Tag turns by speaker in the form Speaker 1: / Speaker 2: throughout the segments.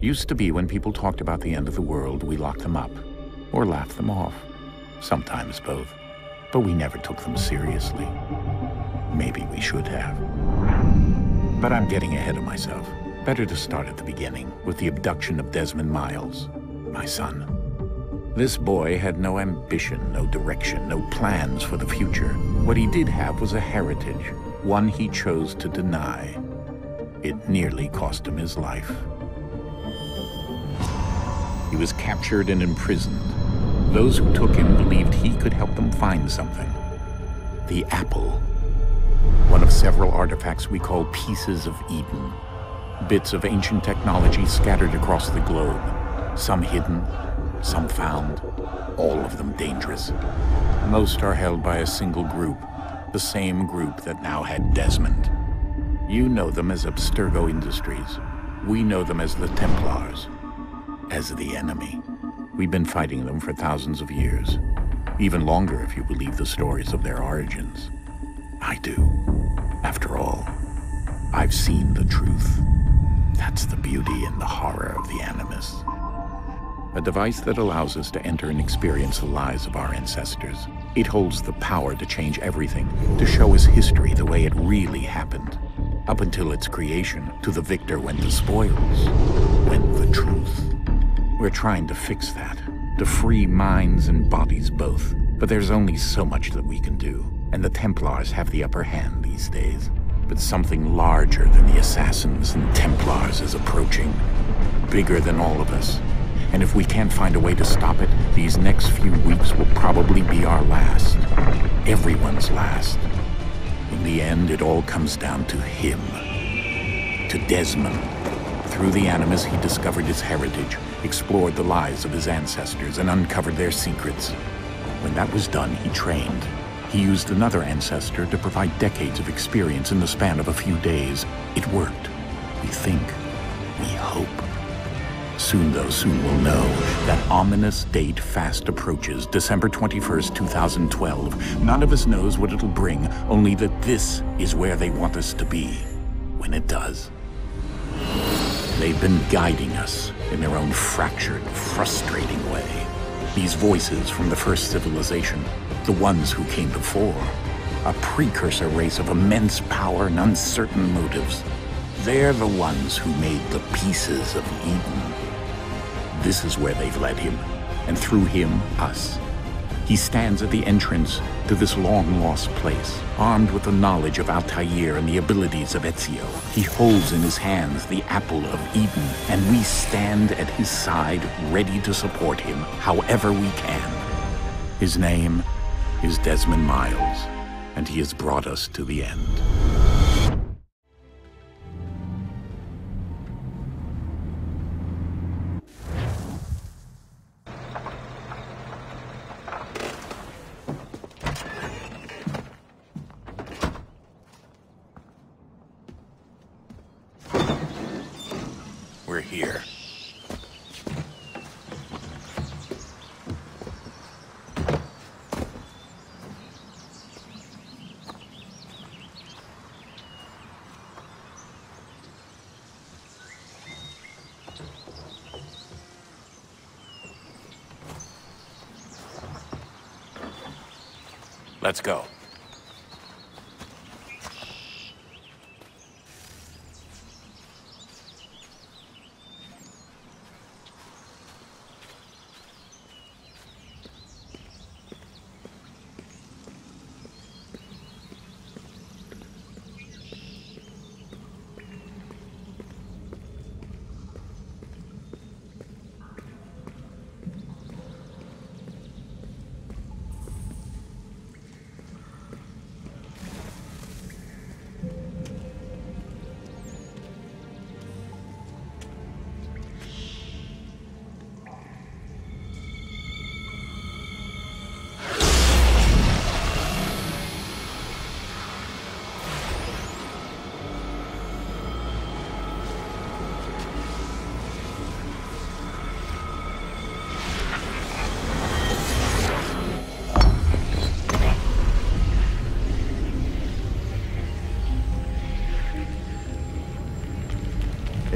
Speaker 1: Used to be when people talked about the end of the world, we locked them up or laughed them off. Sometimes both. But we never took them seriously. Maybe we should have. But I'm getting ahead of myself. Better to start at the beginning, with the abduction of Desmond Miles, my son. This boy had no ambition, no direction, no plans for the future. What he did have was a heritage, one he chose to deny. It nearly cost him his life. He was captured and imprisoned. Those who took him believed he could help them find something. The apple. One of several artifacts we call Pieces of Eden. Bits of ancient technology scattered across the globe. Some hidden, some found, all of them dangerous. Most are held by a single group, the same group that now had Desmond. You know them as Abstergo Industries. We know them as the Templars, as the enemy. We've been fighting them for thousands of years, even longer if you believe the stories of their origins. I do. After all, I've seen the truth. That's the beauty and the horror of the Animus. A device that allows us to enter and experience the lives of our ancestors. It holds the power to change everything, to show us history the way it really happened. Up until its creation, to the victor went the spoils, went the truth. We're trying to fix that, to free minds and bodies both. But there's only so much that we can do, and the Templars have the upper hand these days. But something larger than the Assassins and Templars is approaching, bigger than all of us. And if we can't find a way to stop it, these next few weeks will probably be our last. Everyone's last. In the end, it all comes down to him. To Desmond. Through the Animus, he discovered his heritage, explored the lives of his ancestors, and uncovered their secrets. When that was done, he trained. He used another ancestor to provide decades of experience in the span of a few days. It worked. We think. We hope. Soon, though, soon we'll know. That ominous date fast approaches, December 21st, 2012. None of us knows what it'll bring, only that this is where they want us to be, when it does. They've been guiding us in their own fractured, frustrating way. These voices from the first civilization, the ones who came before, a precursor race of immense power and uncertain motives. They're the ones who made the Pieces of Eden. This is where they've led him, and through him, us. He stands at the entrance to this long-lost place, armed with the knowledge of Altair and the abilities of Ezio. He holds in his hands the Apple of Eden, and we stand at his side, ready to support him however we can. His name is Desmond Miles, and he has brought us to the end. We're here. Let's go.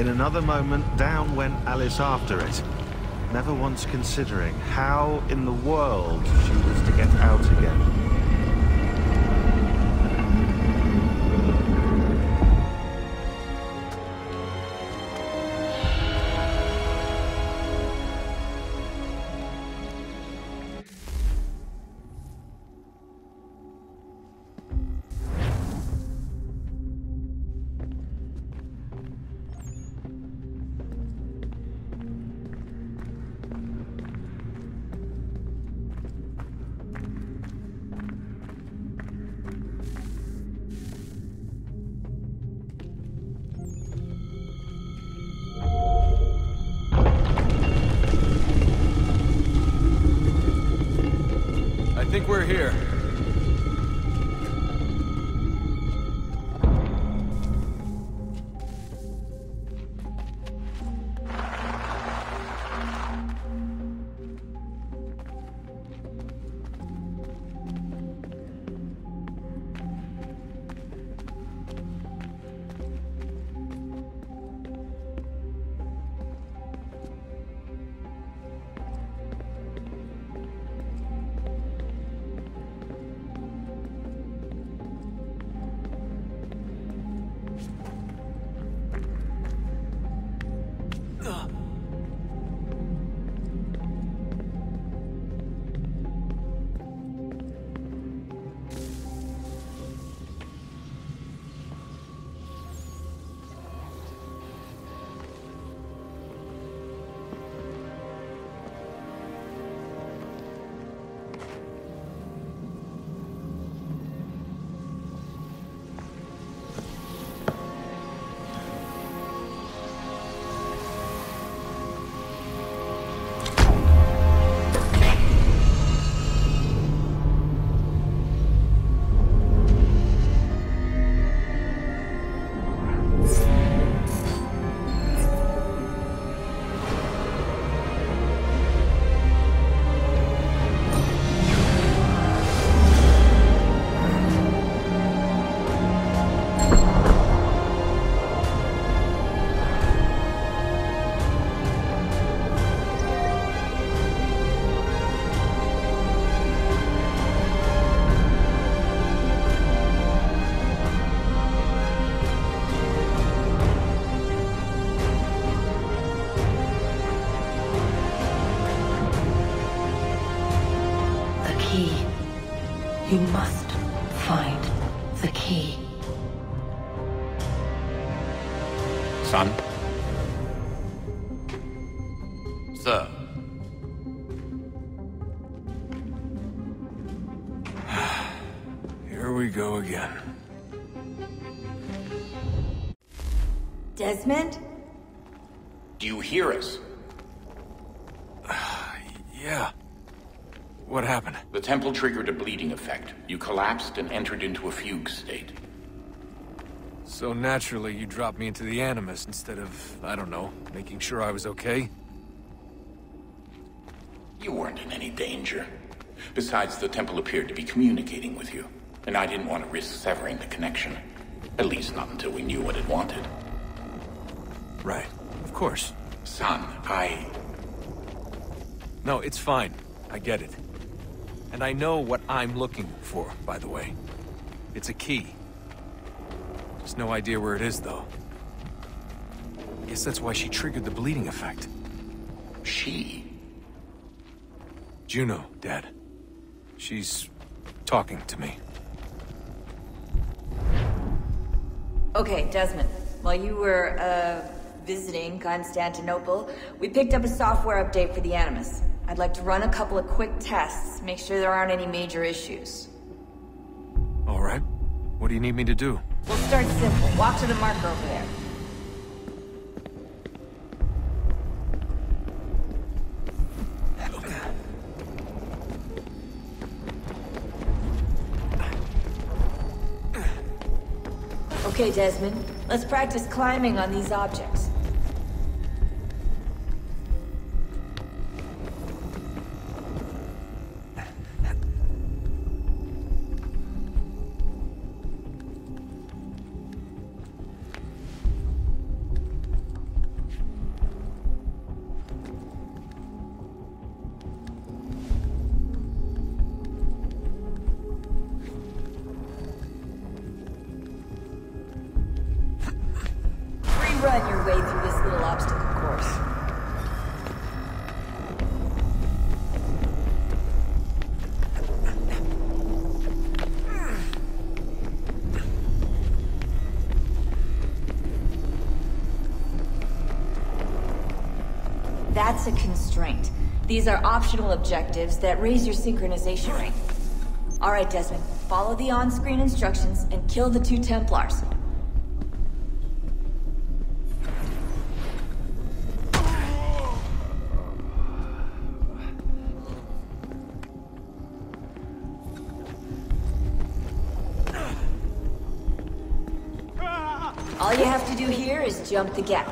Speaker 2: In another moment, down went Alice after it, never once considering how in the world she was to get out again.
Speaker 3: I think we're here.
Speaker 4: You must find the key.
Speaker 1: Son?
Speaker 3: Sir. Here we go again.
Speaker 4: Desmond?
Speaker 1: Do you hear us?
Speaker 3: Yeah. What happened?
Speaker 1: The temple triggered a bleeding effect. You collapsed and entered into a fugue state.
Speaker 3: So naturally, you dropped me into the Animus instead of, I don't know, making sure I was okay?
Speaker 1: You weren't in any danger. Besides, the temple appeared to be communicating with you, and I didn't want to risk severing the connection. At least not until we knew what it wanted.
Speaker 3: Right. Of course.
Speaker 1: Son,
Speaker 3: No, it's fine. I get it. And I know what I'm looking for, by the way. It's a key. Just no idea where it is, though. I guess that's why she triggered the bleeding effect.
Speaker 1: She?
Speaker 3: Juno, Dad. She's talking to me.
Speaker 4: Okay, Desmond. While you were, visiting Constantinople, we picked up a software update for the Animus. I'd like to run a couple of quick tests, make sure there aren't any major issues.
Speaker 3: All right. What do you need me to do?
Speaker 4: We'll start simple. Walk to the marker over there. Okay, Desmond. Let's practice climbing on these objects. find your way through this little obstacle course. That's a constraint. These are optional objectives that raise your synchronization rate. Alright, Desmond. Follow the on-screen instructions and kill the 2 Templars. All you have to do here is jump the gap.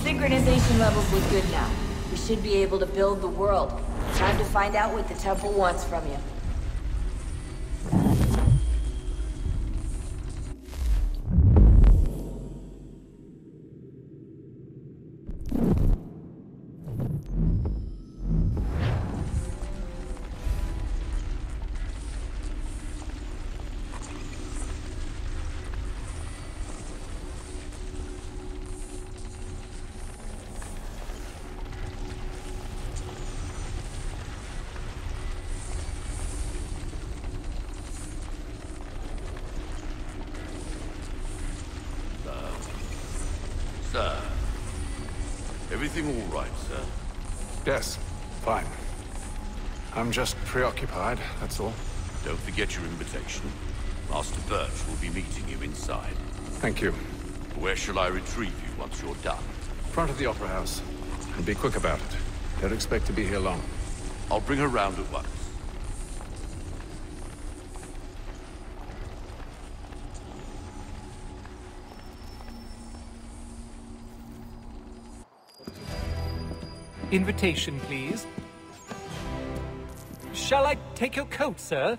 Speaker 4: Synchronization levels look good now. We should be able to build the world. Time to find out what the temple wants from you.
Speaker 5: Sir. Everything all right, sir?
Speaker 3: Yes, fine. I'm just preoccupied, that's all.
Speaker 5: Don't forget your invitation. Master Birch will be meeting you inside.
Speaker 3: Thank you.
Speaker 5: Where shall I retrieve you once you're done?
Speaker 3: Front of the Opera House. And be quick about it. Don't expect to be here long.
Speaker 5: I'll bring her round at once.
Speaker 6: Invitation, please. Shall I take your coat, sir?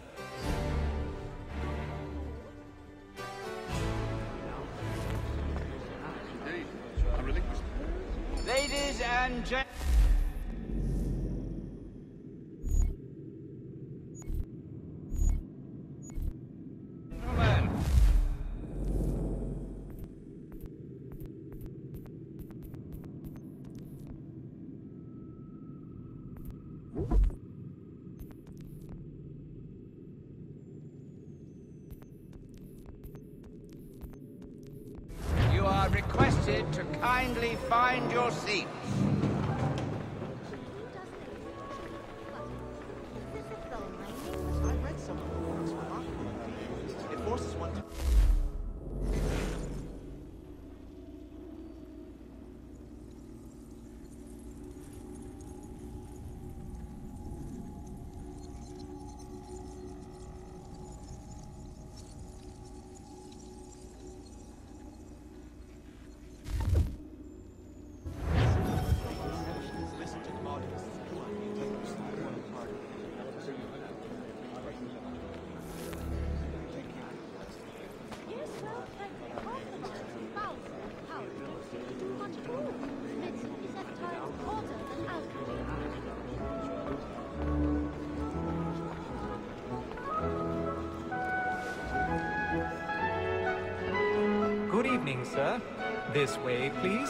Speaker 7: Ladies and gentlemen. You are requested to kindly find your seats.
Speaker 6: Good evening, sir. This way, please.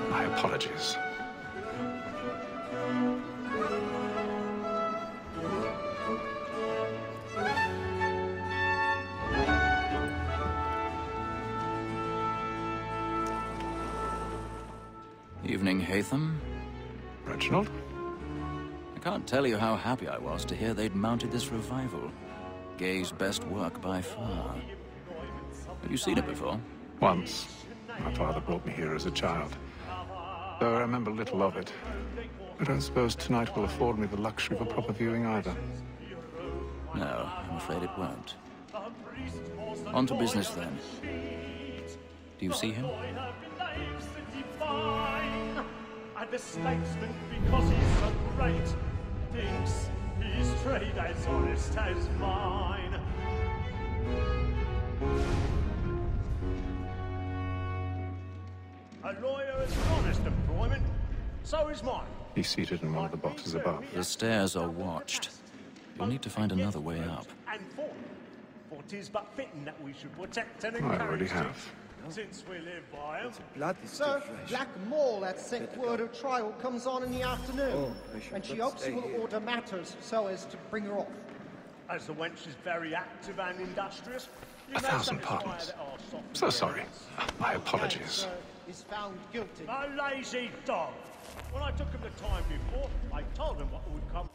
Speaker 3: My apologies.
Speaker 8: Evening, Haytham. Reginald?
Speaker 9: I can't tell you how happy I was to hear they'd mounted this revival. Gay's best work by far. Have you seen it before?
Speaker 8: Once. My father brought me here as a child. Though I remember little of it. I don't suppose tonight will afford me the luxury of a proper viewing either.
Speaker 9: No, I'm afraid it won't. On to business then. Do you see him?
Speaker 10: And the statesman, because he's so great, thinks his trade as honest as mine. A lawyer is an honest employment, so is mine.
Speaker 8: He's seated in one of the boxes above.
Speaker 9: The stairs are watched. You'll need to find another way up.
Speaker 10: And for 'tis but fitting that we should protect and
Speaker 8: I
Speaker 10: encourage
Speaker 8: already
Speaker 10: him,
Speaker 8: have.
Speaker 10: since we live by him.
Speaker 11: Sir, Black Mall at set word of trial comes on in the afternoon, and she hopes you will order matters so as to bring her off.
Speaker 10: As the wench is very active and industrious, you may
Speaker 8: 1,000
Speaker 10: satisfy
Speaker 8: pardons.
Speaker 10: that our soft
Speaker 8: So sorry.
Speaker 10: appearance.
Speaker 8: My apologies.
Speaker 11: Sir is found guilty.
Speaker 10: A lazy dog. When I took him the time before, I told him what would come.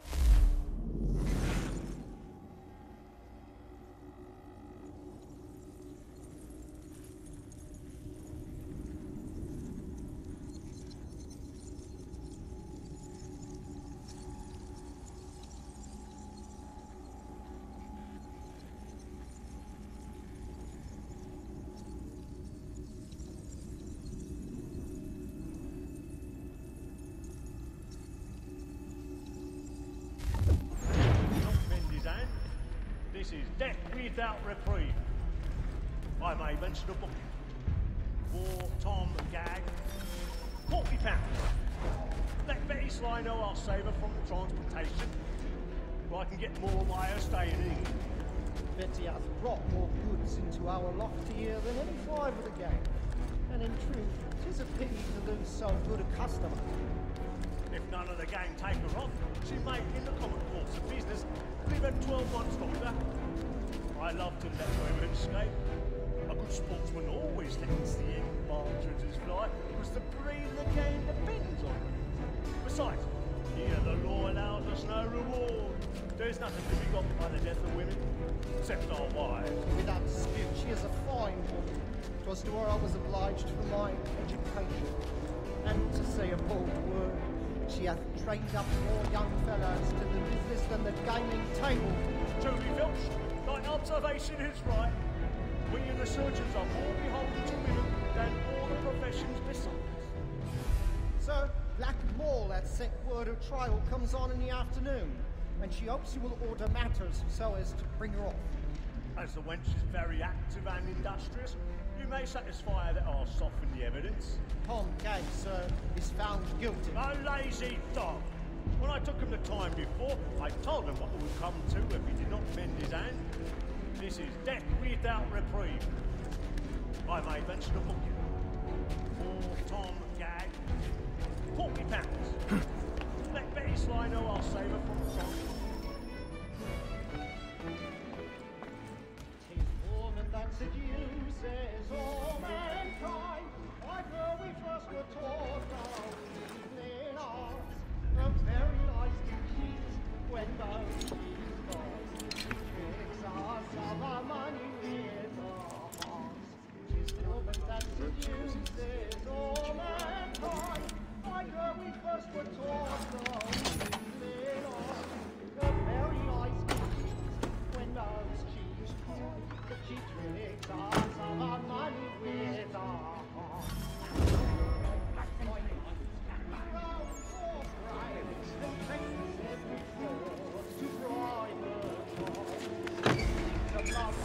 Speaker 10: This is death without reprieve. I may venture to book it. For Tom Gag, £40. Let Betty Sly know I'll save her from the transportation, or I can get more by her staying in.
Speaker 11: Betty hath brought more goods into our loft here than any five of the gang. And in truth, 'tis a pity to lose so good a customer.
Speaker 10: If none of the gang take her on, she may, in the common course of business, live her 12 months longer. I love to let women escape. A good sportsman always lets the young partridges fly, because the breed of the game depends on them. Besides, here the law allows us no reward. There's nothing to be got by the death of women, except our wives.
Speaker 11: Without dispute, she is a fine woman. 'Twas to her I was obliged for my education. And to say a bold word, she hath trained up more young fellows to the business than the gaming table.
Speaker 10: Truly, Filch, thy observation is right. We and the surgeons are more beholden to women than all the professions besides.
Speaker 11: Sir, Black Mall at set word of trial comes on in the afternoon, and she hopes you will order matters so as to bring her off.
Speaker 10: As the wench is very active and industrious, you may satisfy that I'll soften the evidence.
Speaker 11: Tom Gay, sir, is found guilty.
Speaker 10: A lazy dog. When I took him the time before, I told him what it would come to if he did not mend his hand. This is death without reprieve. I may venture to book you. For Tom Gag, £40. Let Betty Sly know I'll save her from the transport.
Speaker 11: 'Tis woman that seduces all mankind. Like her we first were taught our evening hours. A very nice to cheat when those she's gone. Tricks us of our money with our hearts. 'Tis woman that seduces all mankind. Like her we first were taught our evening hours. A very nice to cheat when those she's gone. But she tricks us of our money with our hearts. To bribe her, to love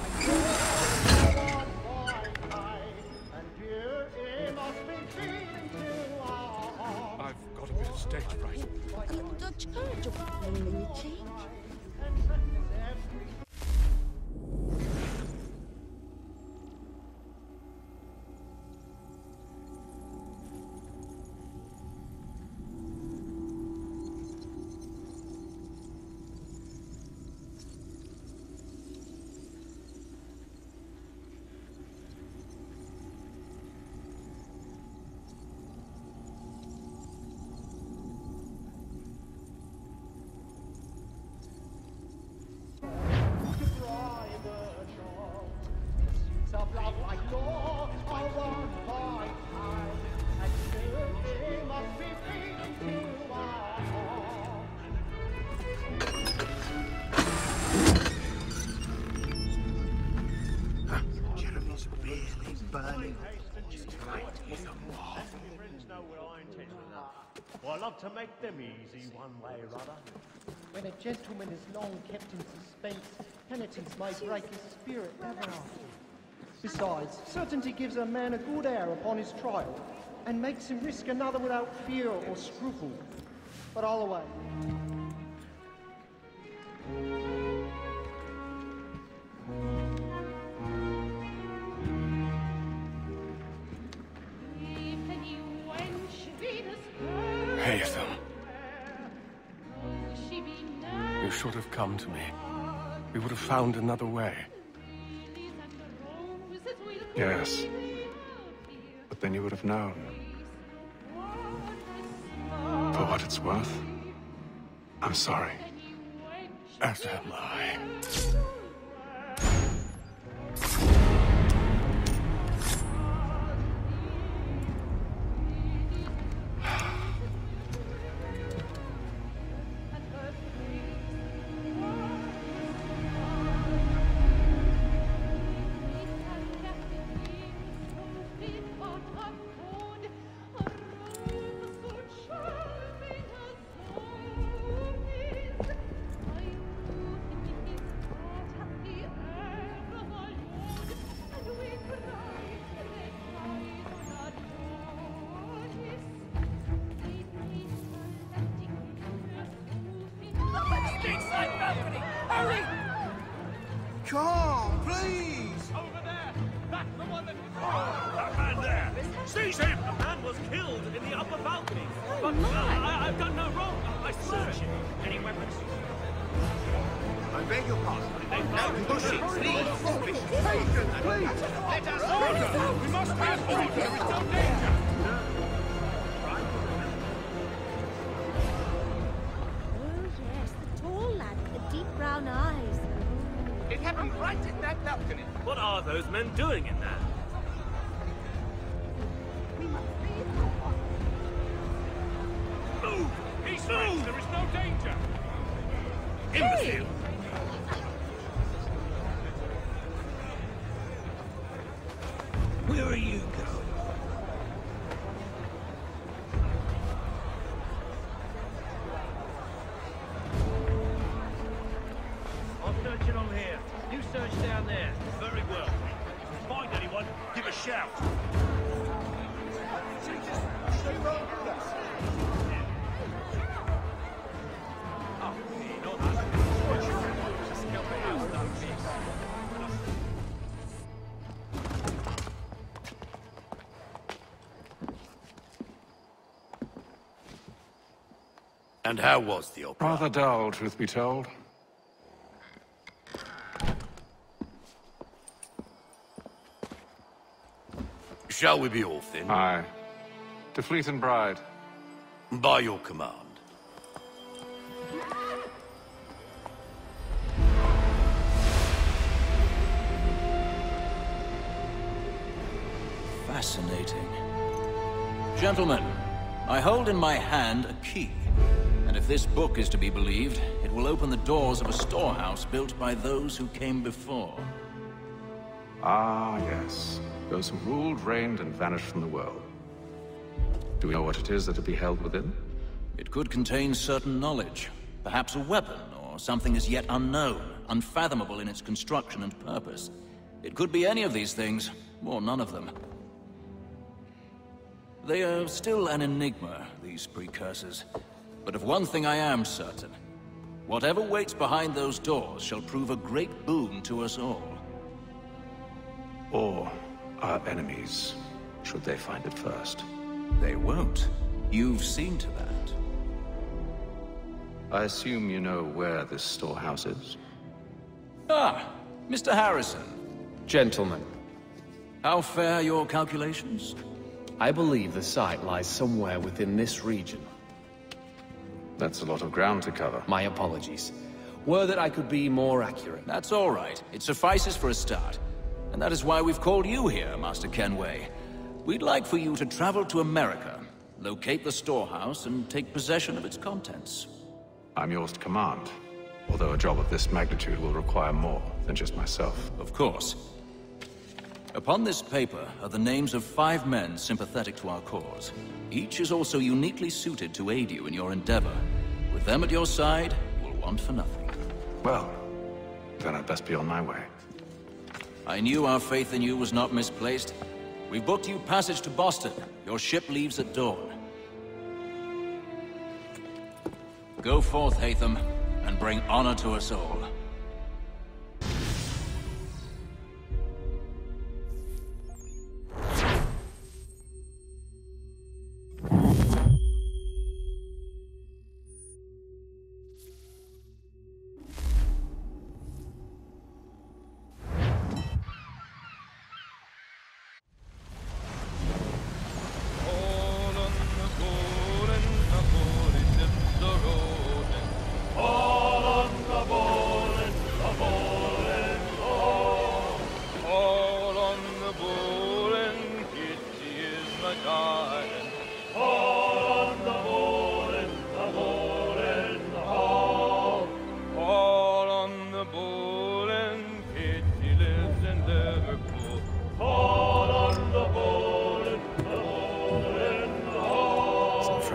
Speaker 11: burning.
Speaker 10: Well, I love to make them easy one way or other.
Speaker 11: When a gentleman is long kept in suspense, penitence may break his spirit ever after. Besides, certainty gives a man a good air upon his trial, and makes him risk another without fear or scruple. But I'll away.
Speaker 12: Haytham. You should have come to me. We would have found another way.
Speaker 8: Yes. But then you would have known. For what it's worth, I'm sorry.
Speaker 12: As am I.
Speaker 10: Come, please! Over there! That's the one that... Oh, that man there! Seize him! A man was killed in the upper balcony. But I've done no wrong. I swear it. Any weapons? I beg your pardon. No pushing, please! Patience, please! Let us go! We must have order! There is no danger!
Speaker 13: Brown eyes.
Speaker 10: It happened right in that balcony. What are those men doing in there? Move! He's free! There is no danger! Imbecile! Where are you going? Searching on here. You search down there. Very well. If you find anyone, give a shout.
Speaker 5: And how was the opera?
Speaker 8: Rather dull, truth be told.
Speaker 5: Shall we be off then?
Speaker 8: Aye. To Fleet and Bride.
Speaker 5: By your command.
Speaker 9: Fascinating. Gentlemen, I hold in my hand a key. And if this book is to be believed, it will open the doors of a storehouse built by those who came before.
Speaker 8: Ah, yes. Those who ruled, reigned, and vanished from the world. Do we know what it is that will be held within?
Speaker 9: It could contain certain knowledge. Perhaps a weapon, or something as yet unknown, unfathomable in its construction and purpose. It could be any of these things, or none of them. They are still an enigma, these precursors. But of one thing I am certain. Whatever waits behind those doors shall prove a great boon to us all.
Speaker 8: Or our enemies, should they find it first.
Speaker 9: They won't. You've seen to that.
Speaker 8: I assume you know where this storehouse is?
Speaker 9: Ah, Mr. Harrison.
Speaker 14: Gentlemen.
Speaker 9: How fare your calculations?
Speaker 14: I believe the site lies somewhere within this region.
Speaker 8: That's a lot of ground to cover.
Speaker 14: My apologies. Were that I could be more accurate.
Speaker 9: That's all right. It suffices for a start. And that is why we've called you here, Master Kenway. We'd like for you to travel to America, locate the storehouse, and take possession of its contents.
Speaker 8: I'm yours to command. Although a job of this magnitude will require more than just myself.
Speaker 9: Of course. Upon this paper are the names of 5 men sympathetic to our cause. Each is also uniquely suited to aid you in your endeavor. With them at your side, you will want for nothing.
Speaker 8: Well, then I'd best be on my way.
Speaker 9: I knew our faith in you was not misplaced. We've booked you passage to Boston. Your ship leaves at dawn. Go forth, Haytham, and bring honor to us all.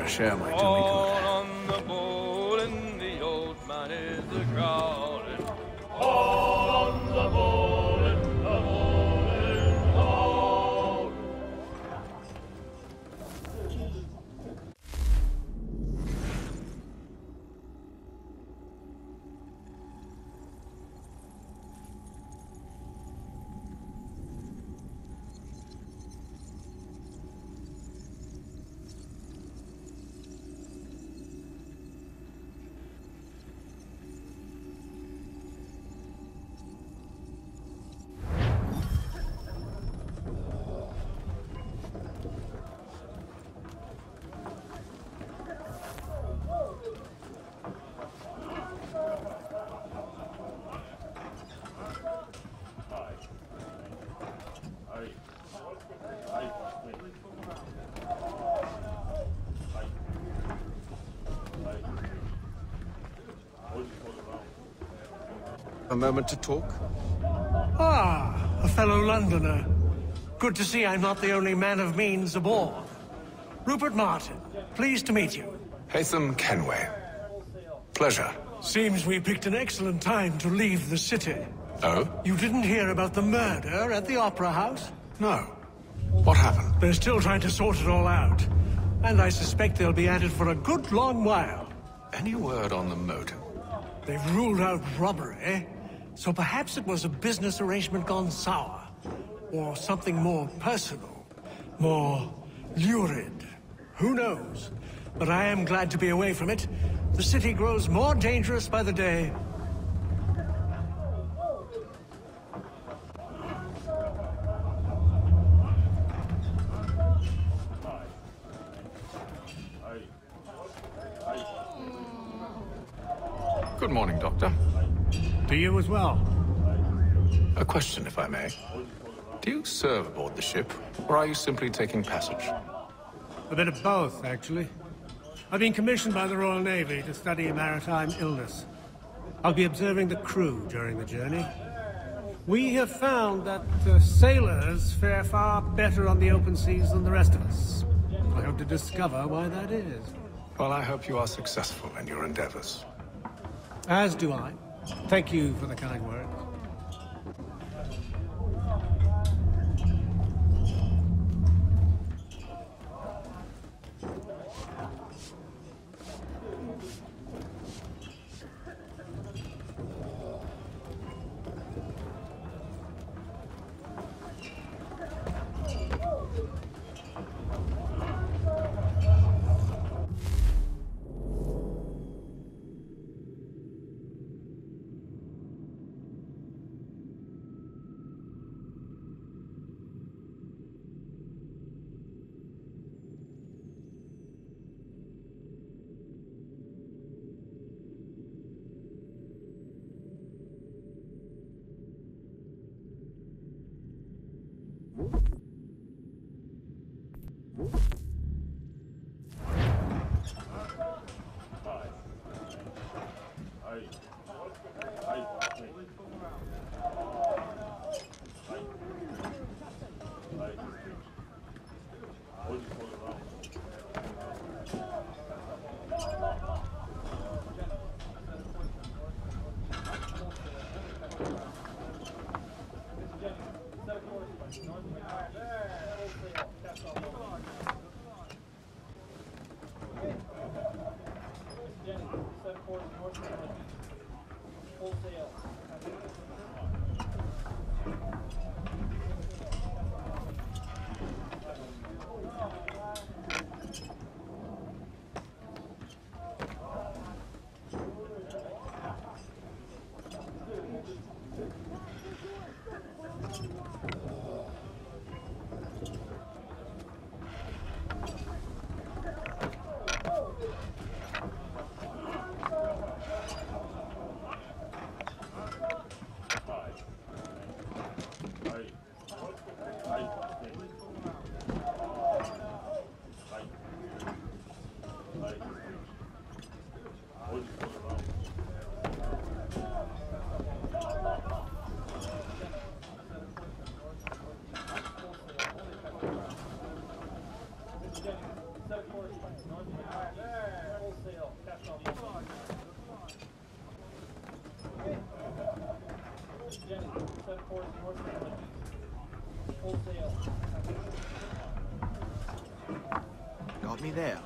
Speaker 12: Share my tummy good.
Speaker 15: On the bowl and the old man is a-growling. On the bowl and the bowl and all.
Speaker 12: A moment to talk?
Speaker 10: Ah, a fellow Londoner. Good to see I'm not the only man of means aboard. Rupert Martin, pleased to meet you.
Speaker 8: Haytham Kenway. Pleasure.
Speaker 10: Seems we picked an excellent time to leave the city.
Speaker 8: Oh?
Speaker 10: You didn't hear about the murder at the Opera House?
Speaker 8: No. What happened?
Speaker 10: They're still trying to sort it all out. And I suspect they'll be at it for a good long while.
Speaker 8: Any word on the motive?
Speaker 10: They've ruled out robbery, so perhaps it was a business arrangement gone sour. Or something more personal, more lurid. Who knows? But I am glad to be away from it. The city grows more dangerous by the day.
Speaker 8: Good morning, Doctor.
Speaker 10: To you as well.
Speaker 8: A question, if I may. Do you serve aboard the ship, or are you simply taking passage?
Speaker 10: A bit of both, actually. I've been commissioned by the Royal Navy to study maritime illness. I'll be observing the crew during the journey. We have found that sailors fare far better on the open seas than the rest of us. I hope to discover why that is.
Speaker 8: Well, I hope you are successful in your endeavors.
Speaker 10: As do I. Thank you for the kind words.
Speaker 2: Got me there.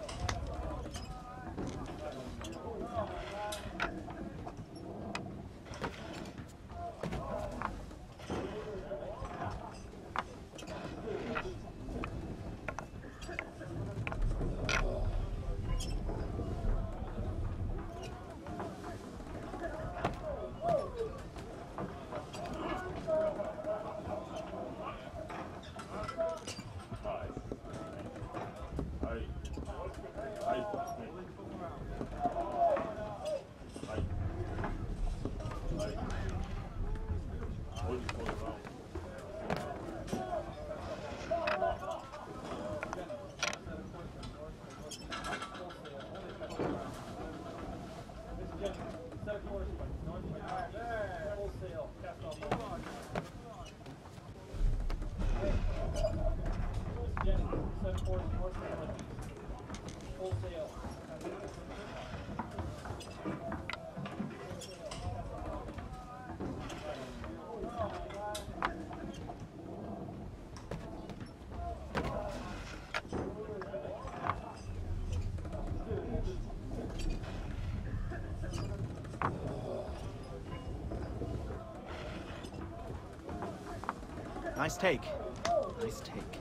Speaker 2: Nice take. Nice take.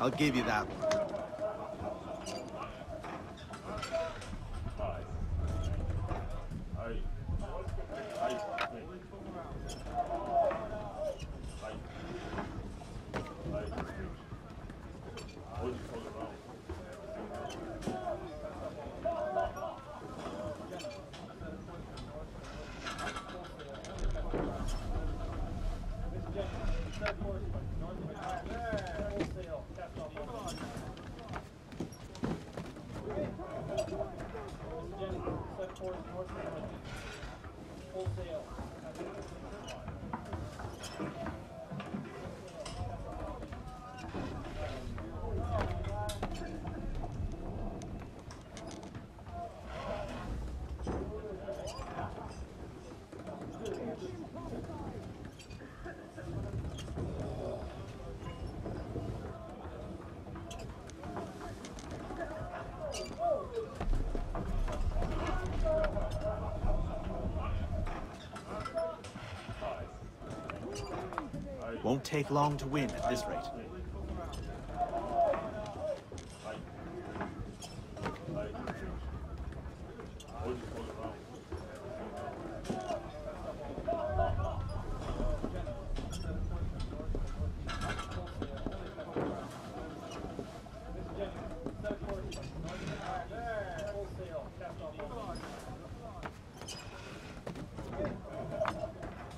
Speaker 2: I'll give you that.
Speaker 16: Won't take long to win at this rate.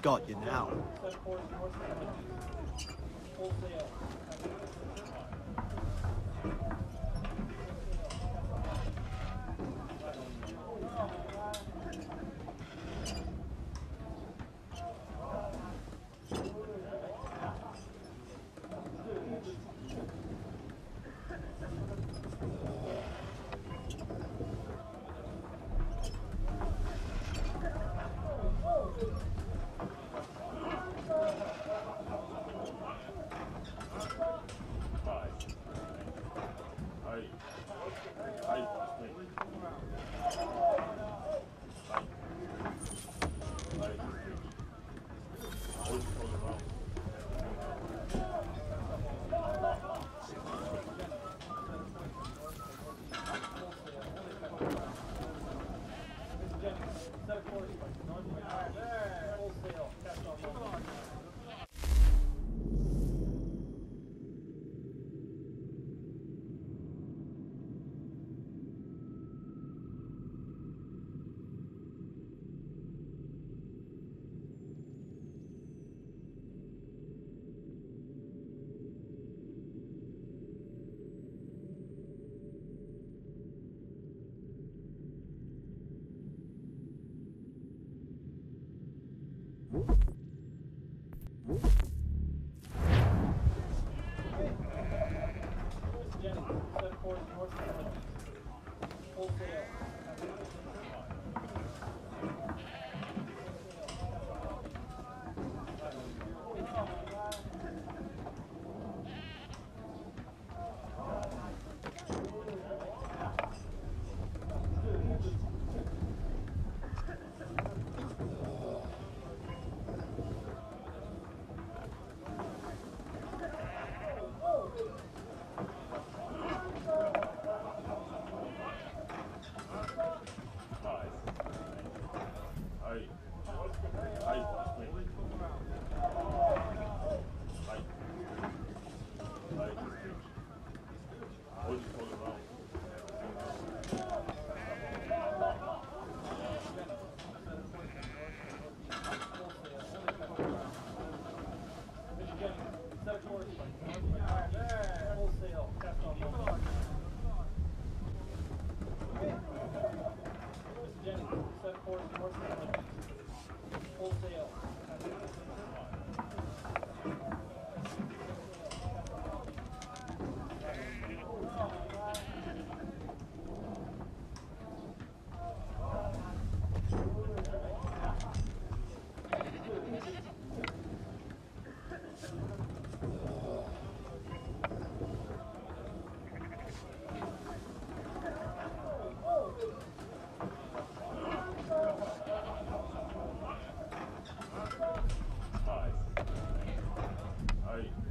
Speaker 16: Got you now.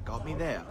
Speaker 16: Got me there.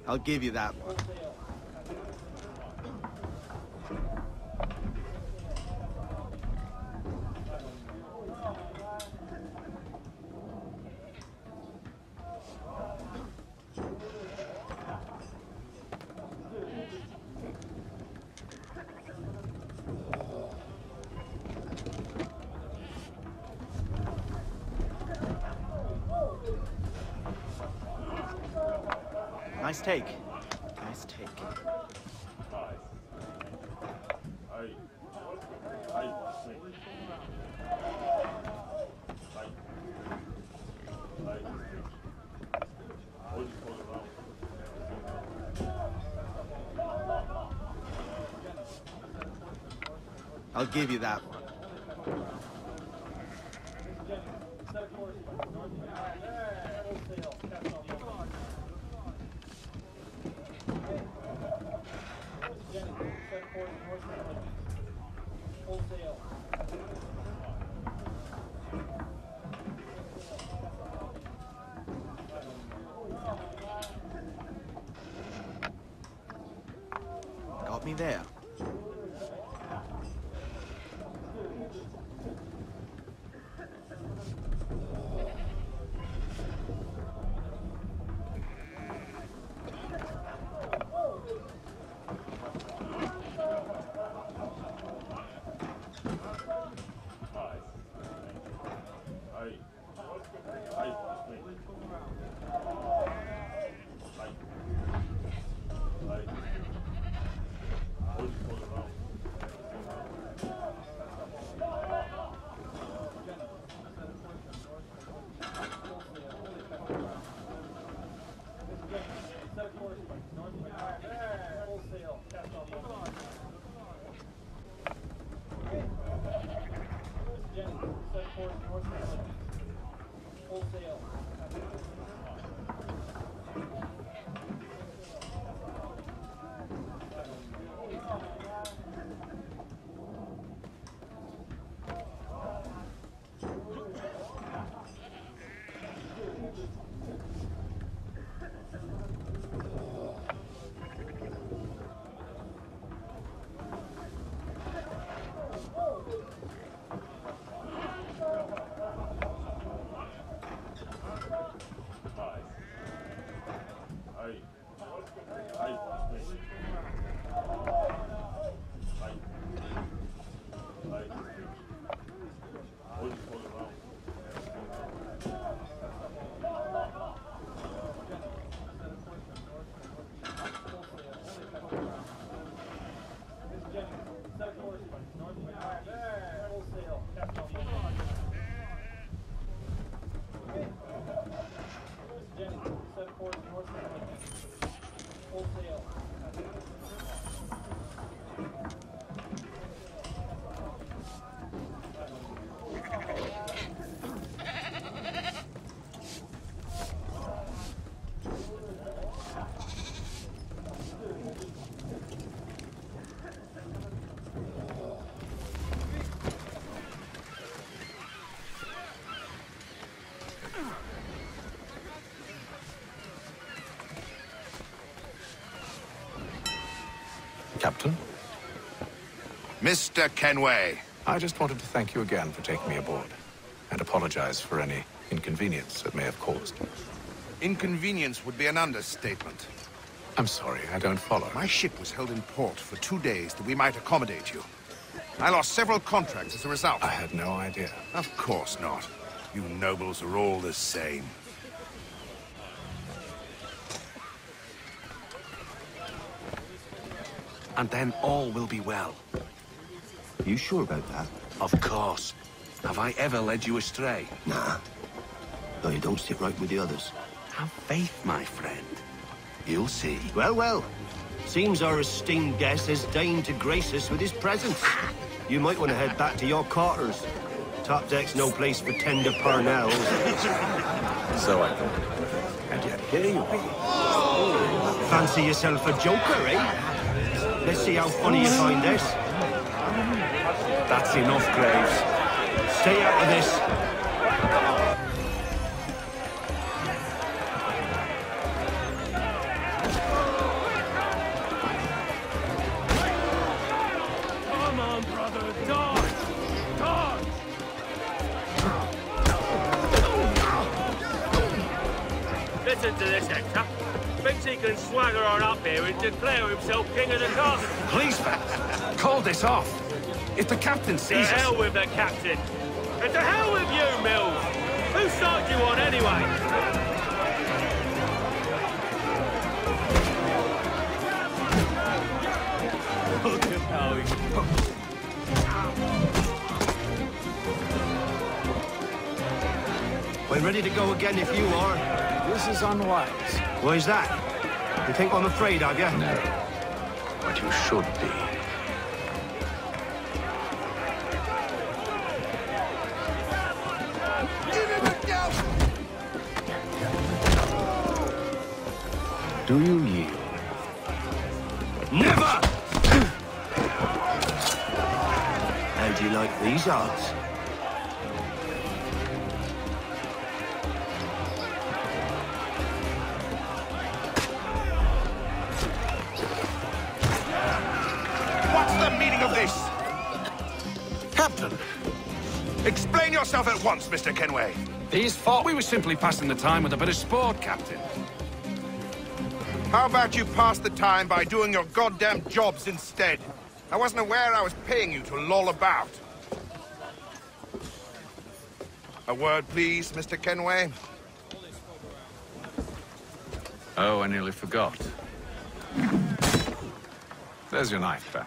Speaker 16: I'll give you that one. Nice take. Nice take. I'll give you that one. Got me there.
Speaker 8: Captain?
Speaker 5: Mr. Kenway.
Speaker 8: I just wanted to thank you again for taking me aboard, and apologize for any inconvenience it may have caused.
Speaker 5: Inconvenience would be an understatement.
Speaker 8: I'm sorry, I don't follow.
Speaker 5: My ship was held in port for 2 days that we might accommodate you. I lost several contracts as a result.
Speaker 8: I had no idea.
Speaker 5: Of course not. You nobles are all the same.
Speaker 17: And then all will be well.
Speaker 18: You sure about that?
Speaker 17: Of course. Have I ever led you astray?
Speaker 18: Nah. No, you don't sit right with the others.
Speaker 17: Have faith, my friend. You'll see.
Speaker 18: Well, well. Seems our esteemed guest has deigned to grace us with his presence. You might want to head back to your quarters. Top deck's no place for tender parnells.
Speaker 8: So I thought. And yet here you be.
Speaker 18: Fancy yourself a joker, eh? Let's see how funny you find this. That's enough, Graves. Stay out of this.
Speaker 15: Come on, brother, dodge! Dodge! Listen to this, Hector. Thinks he can swagger on up here and declare himself king of the castle.
Speaker 8: Please, call this off. If the captain
Speaker 15: To
Speaker 8: sees
Speaker 15: hell
Speaker 8: us...
Speaker 15: with the captain. And to hell with you, Mills. Whose side you on, anyway? Look at how
Speaker 18: We're ready to go again if you are.
Speaker 8: This is unwise.
Speaker 18: Why is that? You think I'm afraid of you?
Speaker 8: No. But you should be. Do you yield?
Speaker 18: Never! How do you like these odds?
Speaker 5: What's the meaning of this?
Speaker 8: Captain!
Speaker 5: Explain yourself at once, Mr. Kenway.
Speaker 8: These fought. We were simply passing the time with a bit of sport, Captain.
Speaker 5: How about you pass the time by doing your goddamn jobs instead? I wasn't aware I was paying you to loll about. A word, please, Mr. Kenway.
Speaker 8: Oh, I nearly forgot. There's your knife back.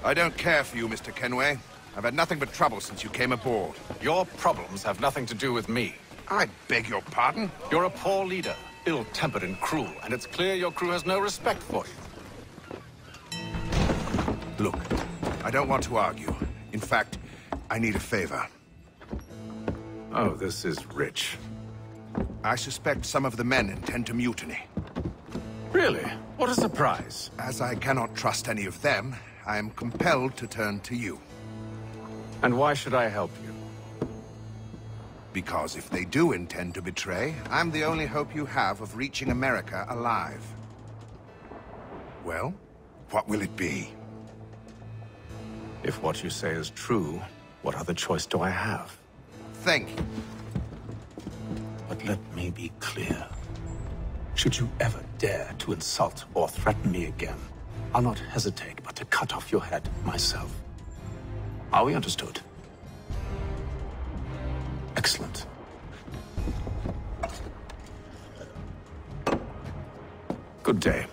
Speaker 5: I don't care for you, Mr. Kenway. I've had nothing but trouble since you came aboard.
Speaker 8: Your problems have nothing to do with me.
Speaker 5: I beg your pardon?
Speaker 8: You're a poor leader, ill-tempered and cruel, and it's clear your crew has no respect for you.
Speaker 5: Look, I don't want to argue. In fact, I need a favor.
Speaker 8: Oh, this is rich.
Speaker 5: I suspect some of the men intend to mutiny.
Speaker 8: Really? What a surprise.
Speaker 5: As I cannot trust any of them, I am compelled to turn to you.
Speaker 8: And why should I help you?
Speaker 5: Because if they do intend to betray, I'm the only hope you have of reaching America alive. Well, what will it be?
Speaker 8: If what you say is true, what other choice do I have?
Speaker 5: Thank you.
Speaker 8: But let me be clear. Should you ever dare to insult or threaten me again, I'll not hesitate but to cut off your head myself. Are we understood? Excellent. Good day.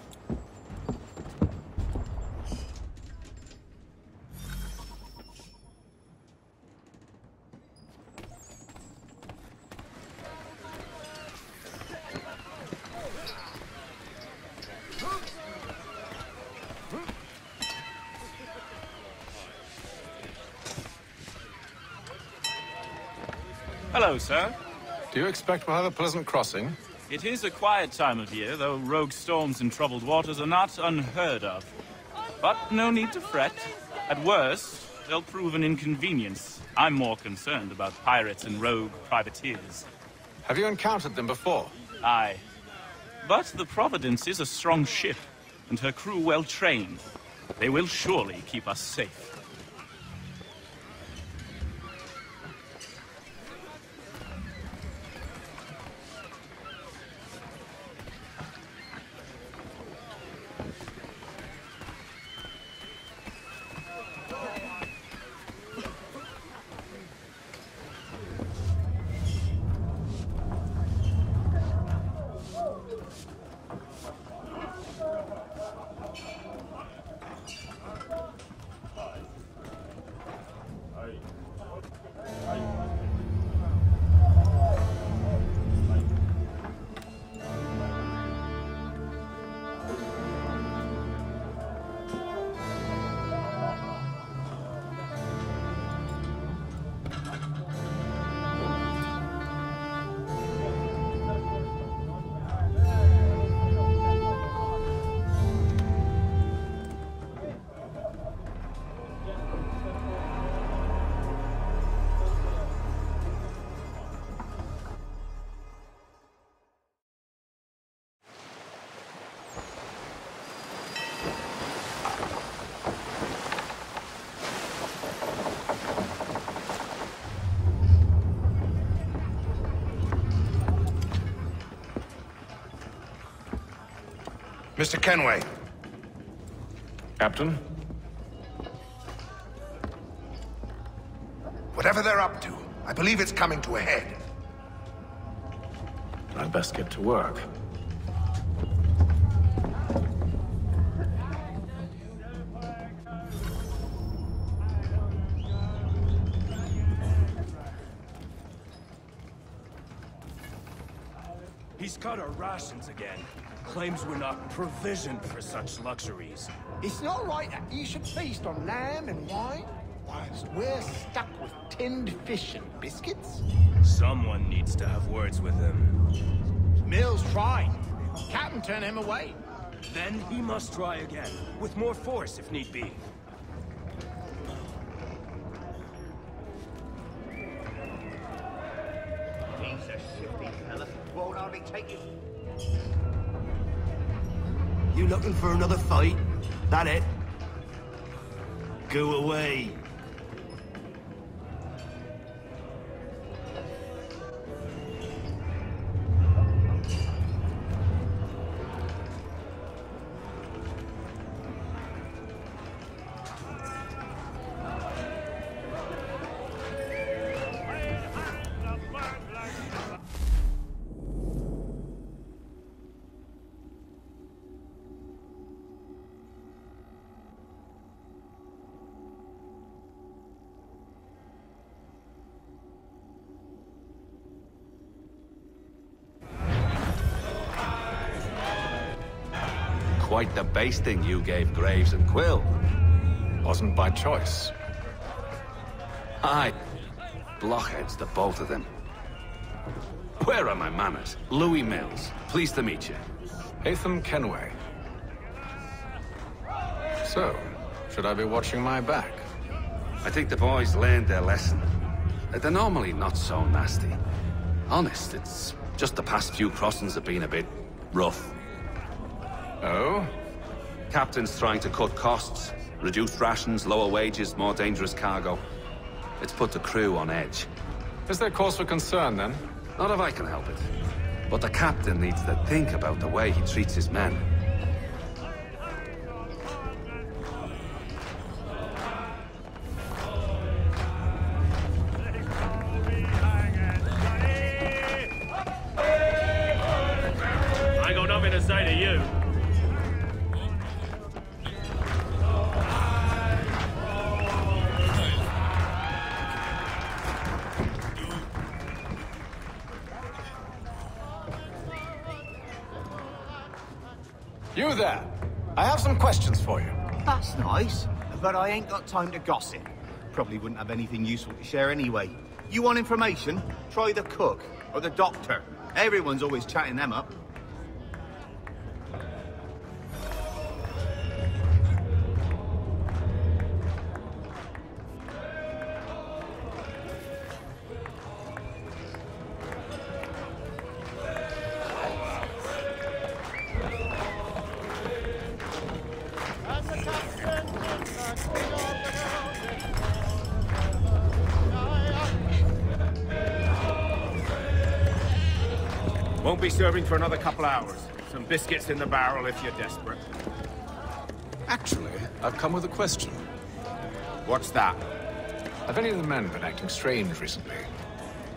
Speaker 19: Hello, sir.
Speaker 8: Do you expect we'll have a pleasant crossing?
Speaker 19: It is a quiet time of year, though rogue storms and troubled waters are not unheard of. But no need to fret. At worst, they'll prove an inconvenience. I'm more concerned about pirates and rogue privateers.
Speaker 8: Have you encountered them before?
Speaker 19: Aye. But the Providence is a strong ship, and her crew well trained. They will surely keep us safe.
Speaker 5: Mr. Kenway.
Speaker 12: Captain?
Speaker 5: Whatever they're up to, I believe it's coming to a head.
Speaker 12: I'd best get to work.
Speaker 10: He's cut our rations again. Claims we're not provisioned for such luxuries.
Speaker 17: It's not right that you should feast on lamb and wine, whilst we're stuck with tinned fish and biscuits.
Speaker 10: Someone needs to have words with him.
Speaker 17: Mills tried. Captain turned him away.
Speaker 10: Then he must try again, with more force if need be.
Speaker 7: He's a shifty fella. Won't hardly take you.
Speaker 18: You looking for another fight? That it? Go away.
Speaker 17: Quite the basting you gave Graves and Quill.
Speaker 12: Wasn't by choice.
Speaker 17: Aye. Blockheads, the both of them. Where are my manners? Louis Mills. Pleased to meet you.
Speaker 12: Haytham Kenway. So, should I be watching my back?
Speaker 17: I think the boys learned their lesson. They're normally not so nasty. Honest, it's just the past few crossings have been a bit rough.
Speaker 12: Oh?
Speaker 17: Captain's trying to cut costs. Reduced rations, lower wages, more dangerous cargo. It's put the crew on edge.
Speaker 12: Is there cause for concern, then?
Speaker 17: Not if I can help it. But the captain needs to think about the way he treats his men.
Speaker 10: I got nothing to say to you.
Speaker 12: You there! I have some questions for you.
Speaker 16: That's nice, but I ain't got time to gossip. Probably wouldn't have anything useful to share anyway. You want information? Try the cook or the doctor. Everyone's always chatting them up.
Speaker 7: Won't be serving for another couple hours. Some biscuits in the barrel if you're desperate.
Speaker 12: Actually, I've come with a question.
Speaker 7: What's that?
Speaker 12: Have any of the men been acting strange recently?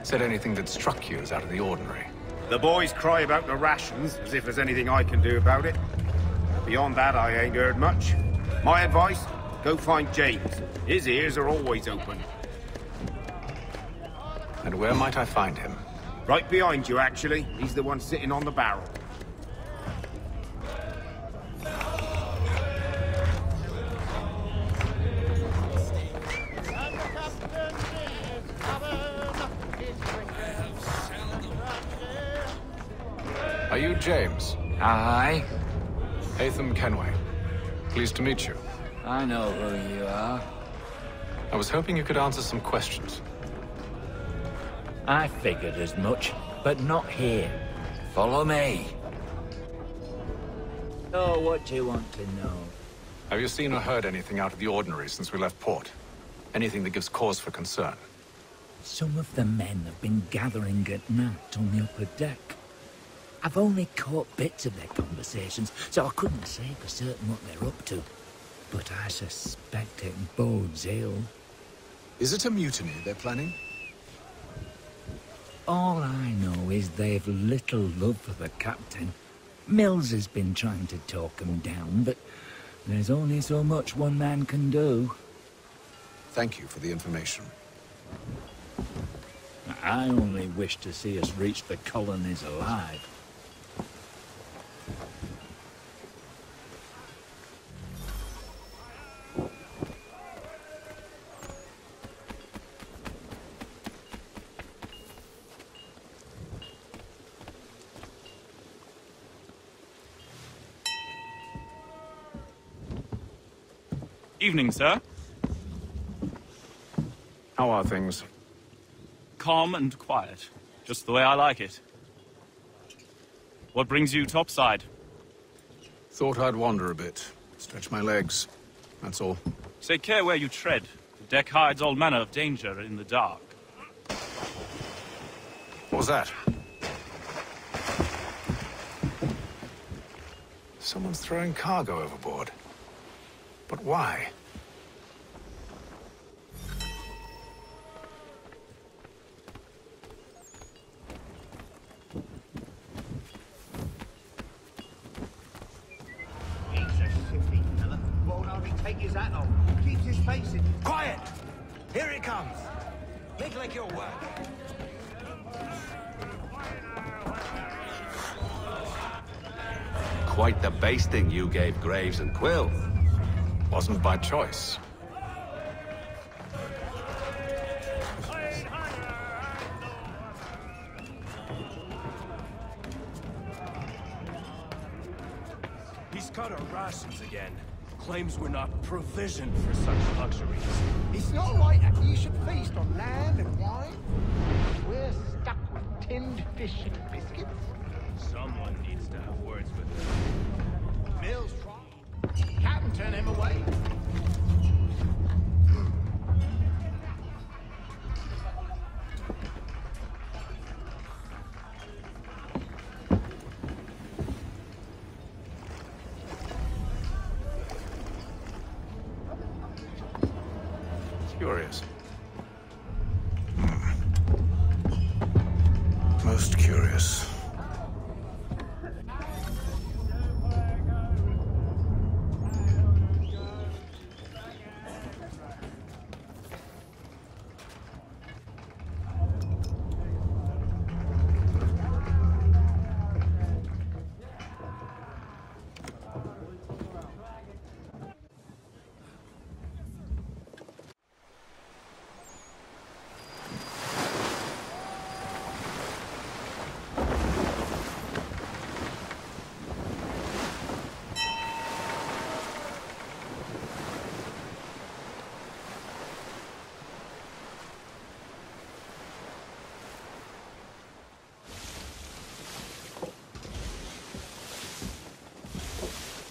Speaker 12: Said anything that struck you as out of the ordinary?
Speaker 7: The boys cry about the rations, as if there's anything I can do about it. Beyond that, I ain't heard much. My advice? Go find James. His ears are always open.
Speaker 12: And where might I find him?
Speaker 7: Right behind you, actually. He's the one sitting on the barrel.
Speaker 12: Are you James?
Speaker 20: Aye.
Speaker 12: Haytham Kenway. Pleased to meet you.
Speaker 20: I know who you are.
Speaker 12: I was hoping you could answer some questions.
Speaker 20: I figured as much, but not here. Follow me. Oh, what do you want to know?
Speaker 12: Have you seen or heard anything out of the ordinary since we left port? Anything that gives cause for concern?
Speaker 20: Some of the men have been gathering at night on the upper deck. I've only caught bits of their conversations, so I couldn't say for certain what they're up to. But I suspect it bodes ill.
Speaker 12: Is it a mutiny they're planning?
Speaker 20: All I know is they've little love for the captain. Mills has been trying to talk him down, but there's only so much one man can do.
Speaker 12: Thank you for the information.
Speaker 20: I only wish to see us reach the colonies alive.
Speaker 19: Evening, sir.
Speaker 12: How are things?
Speaker 19: Calm and quiet. Just the way I like it. What brings you topside?
Speaker 12: Thought I'd wander a bit. Stretch my legs. That's all.
Speaker 19: Take care where you tread. The deck hides all manner of danger in the dark.
Speaker 12: What was that? Someone's throwing cargo overboard. But why?
Speaker 16: He's a shifty fella. Won't hardly take his hat off. Keeps his face in.
Speaker 18: Quiet! Here it comes. Make like your work.
Speaker 17: Quite the basting you gave Graves and Quill.
Speaker 12: Wasn't by choice.
Speaker 10: He's cut our rations again. Claims we're not provisioned for such luxuries.
Speaker 11: It's not right that you should feast on land and wine. We're stuck with tinned fish and biscuits.
Speaker 10: Someone needs to have words with him.
Speaker 11: Mills tried. Captain turned him away.
Speaker 12: Curious. Most curious.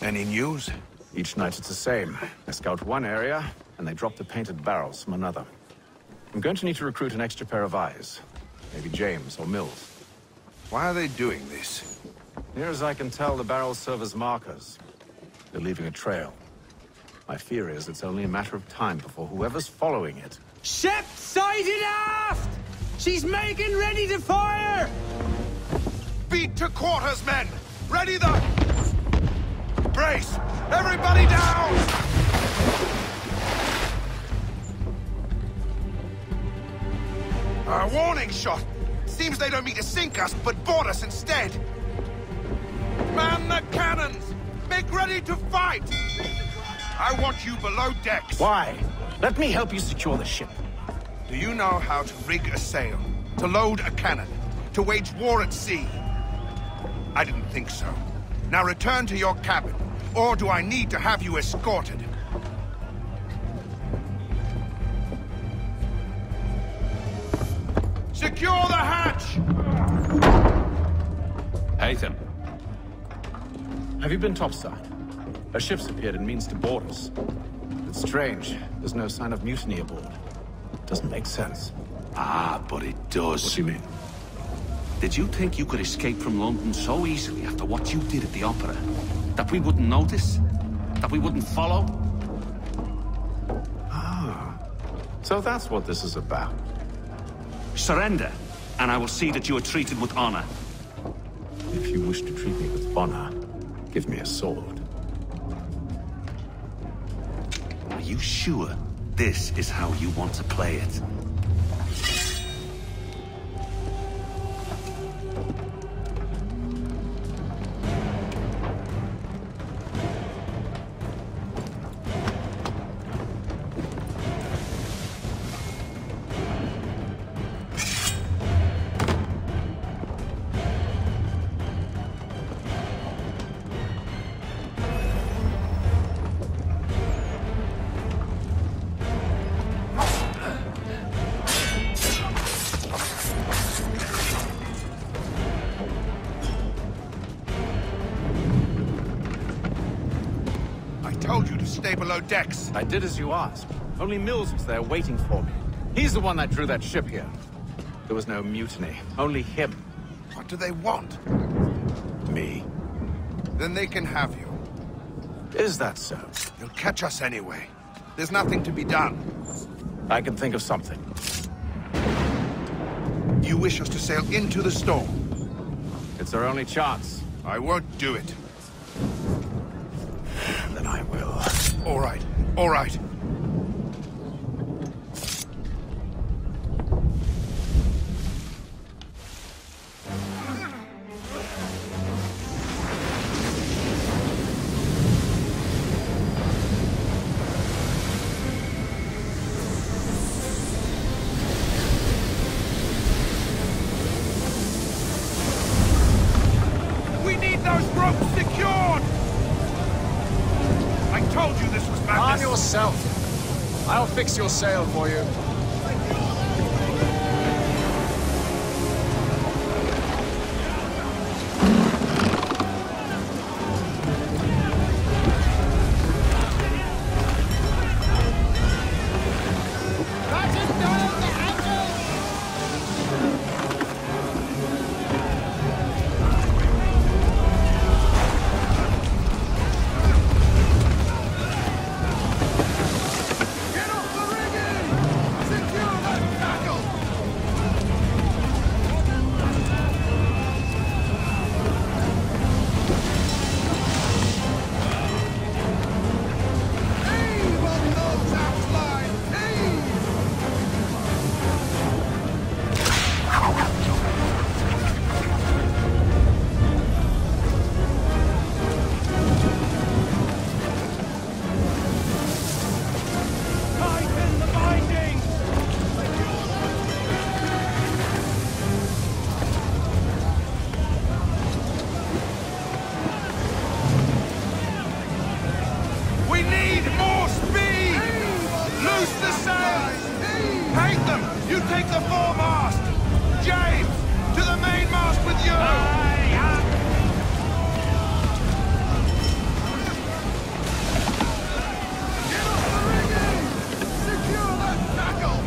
Speaker 5: Any news?
Speaker 12: Each night it's the same. They scout one area, and they drop the painted barrels from another. I'm going to need to recruit an extra pair of eyes. Maybe James or Mills.
Speaker 5: Why are they doing this?
Speaker 12: Near as I can tell, the barrels serve as markers. They're leaving a trail. My fear is it's only a matter of time before whoever's following it...
Speaker 21: Ship sighted aft! She's making ready to fire!
Speaker 5: Beat to quarters, men! Ready the... Brace! Everybody down! A warning shot! Seems they don't mean to sink us, but board us instead! Man the cannons! Make ready to fight! I want you below decks!
Speaker 21: Why? Let me help you secure the ship.
Speaker 5: Do you know how to rig a sail? To load a cannon? To wage war at sea? I didn't think so. Now return to your cabin, or do I need to have you escorted? Secure the hatch!
Speaker 17: Haytham.
Speaker 12: Have you been topside? A ship's appeared and means to board us. It's strange. There's no sign of mutiny aboard. Doesn't make sense.
Speaker 17: Ah, but it does.
Speaker 12: What do you mean?
Speaker 17: Did you think you could escape from London so easily after what you did at the opera? That we wouldn't notice? That we wouldn't follow?
Speaker 12: Ah, so that's what this is about.
Speaker 17: Surrender, and I will see that you are treated with honor.
Speaker 12: If you wish to treat me with honor, give me a sword.
Speaker 17: Are you sure this is how you want to play it?
Speaker 5: Stay below decks.
Speaker 12: I did as you asked. Only Mills was there waiting for me. He's the one that drew that ship here. There was no mutiny. Only him.
Speaker 5: What do they want?
Speaker 12: Me.
Speaker 5: Then they can have you.
Speaker 12: Is that so?
Speaker 5: You'll catch us anyway. There's nothing to be done.
Speaker 12: I can think of something.
Speaker 5: You wish us to sail into the storm?
Speaker 12: It's our only chance.
Speaker 5: I won't do it.
Speaker 12: Then I will.
Speaker 5: All right. All right. We need those ropes secured! I told you this was madness!
Speaker 12: Arm yourself. I'll fix your sail for you.
Speaker 5: Take the foremast! James! To the mainmast with you! Get off the rigging! Secure that tackle!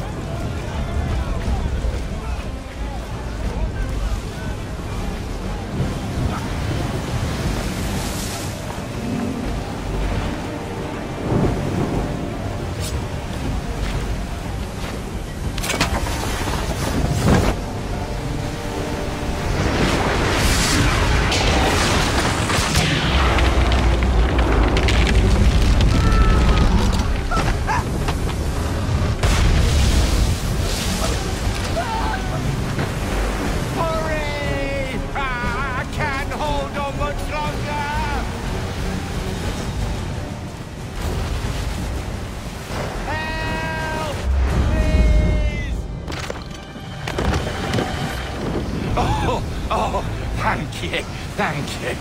Speaker 17: Oh, thank you, thank you.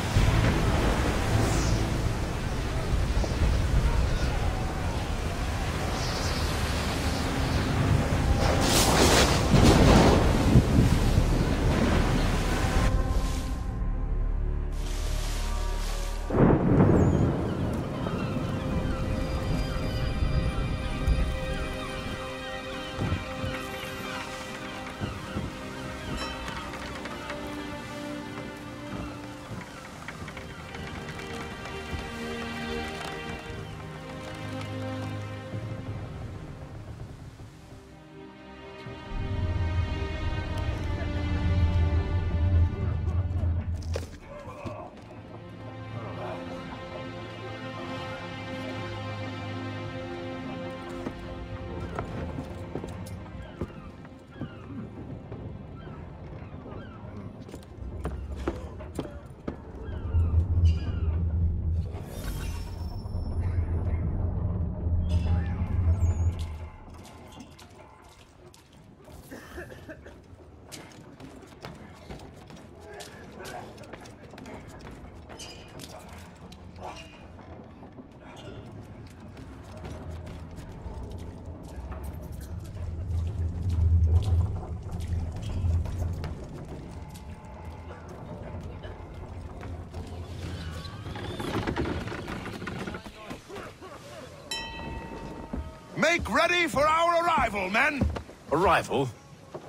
Speaker 5: Make ready for our arrival, men!
Speaker 12: Arrival?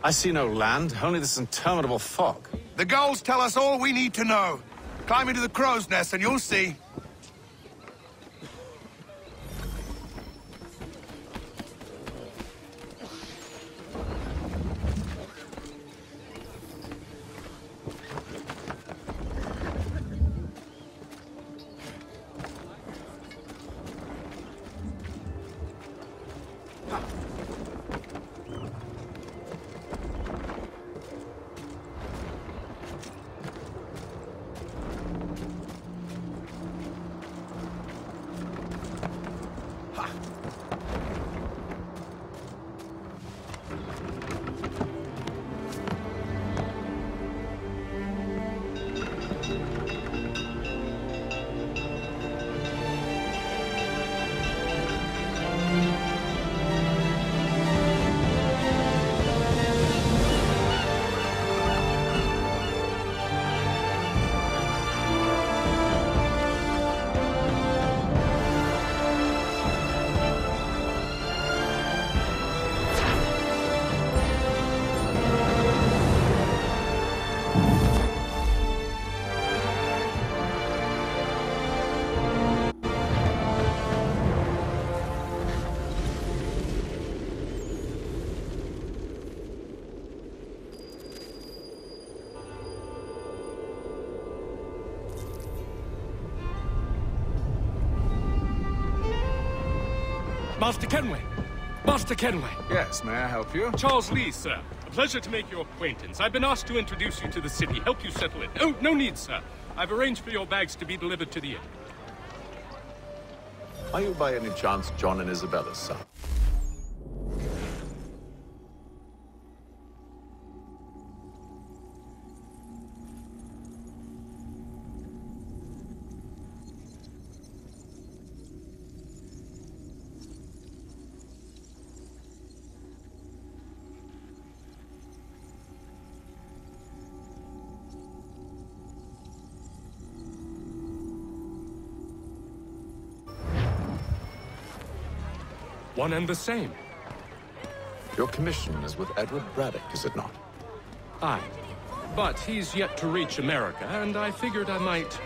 Speaker 12: I see no land, only this interminable fog.
Speaker 5: The gulls tell us all we need to know. Climb into the crow's nest and you'll see.
Speaker 1: Master Kenway! Master Kenway!
Speaker 12: Yes, may I help you?
Speaker 1: Charles Lee, sir. A pleasure to make your acquaintance. I've been asked to introduce you to the city, help you settle it. Oh, no need, sir. I've arranged for your bags to be delivered to the inn.
Speaker 12: Are you by any chance John and Isabella's son?
Speaker 1: One and the same.
Speaker 12: Your commission is with Edward Braddock, is it not?
Speaker 1: Aye. But he's yet to reach America, and I figured I might...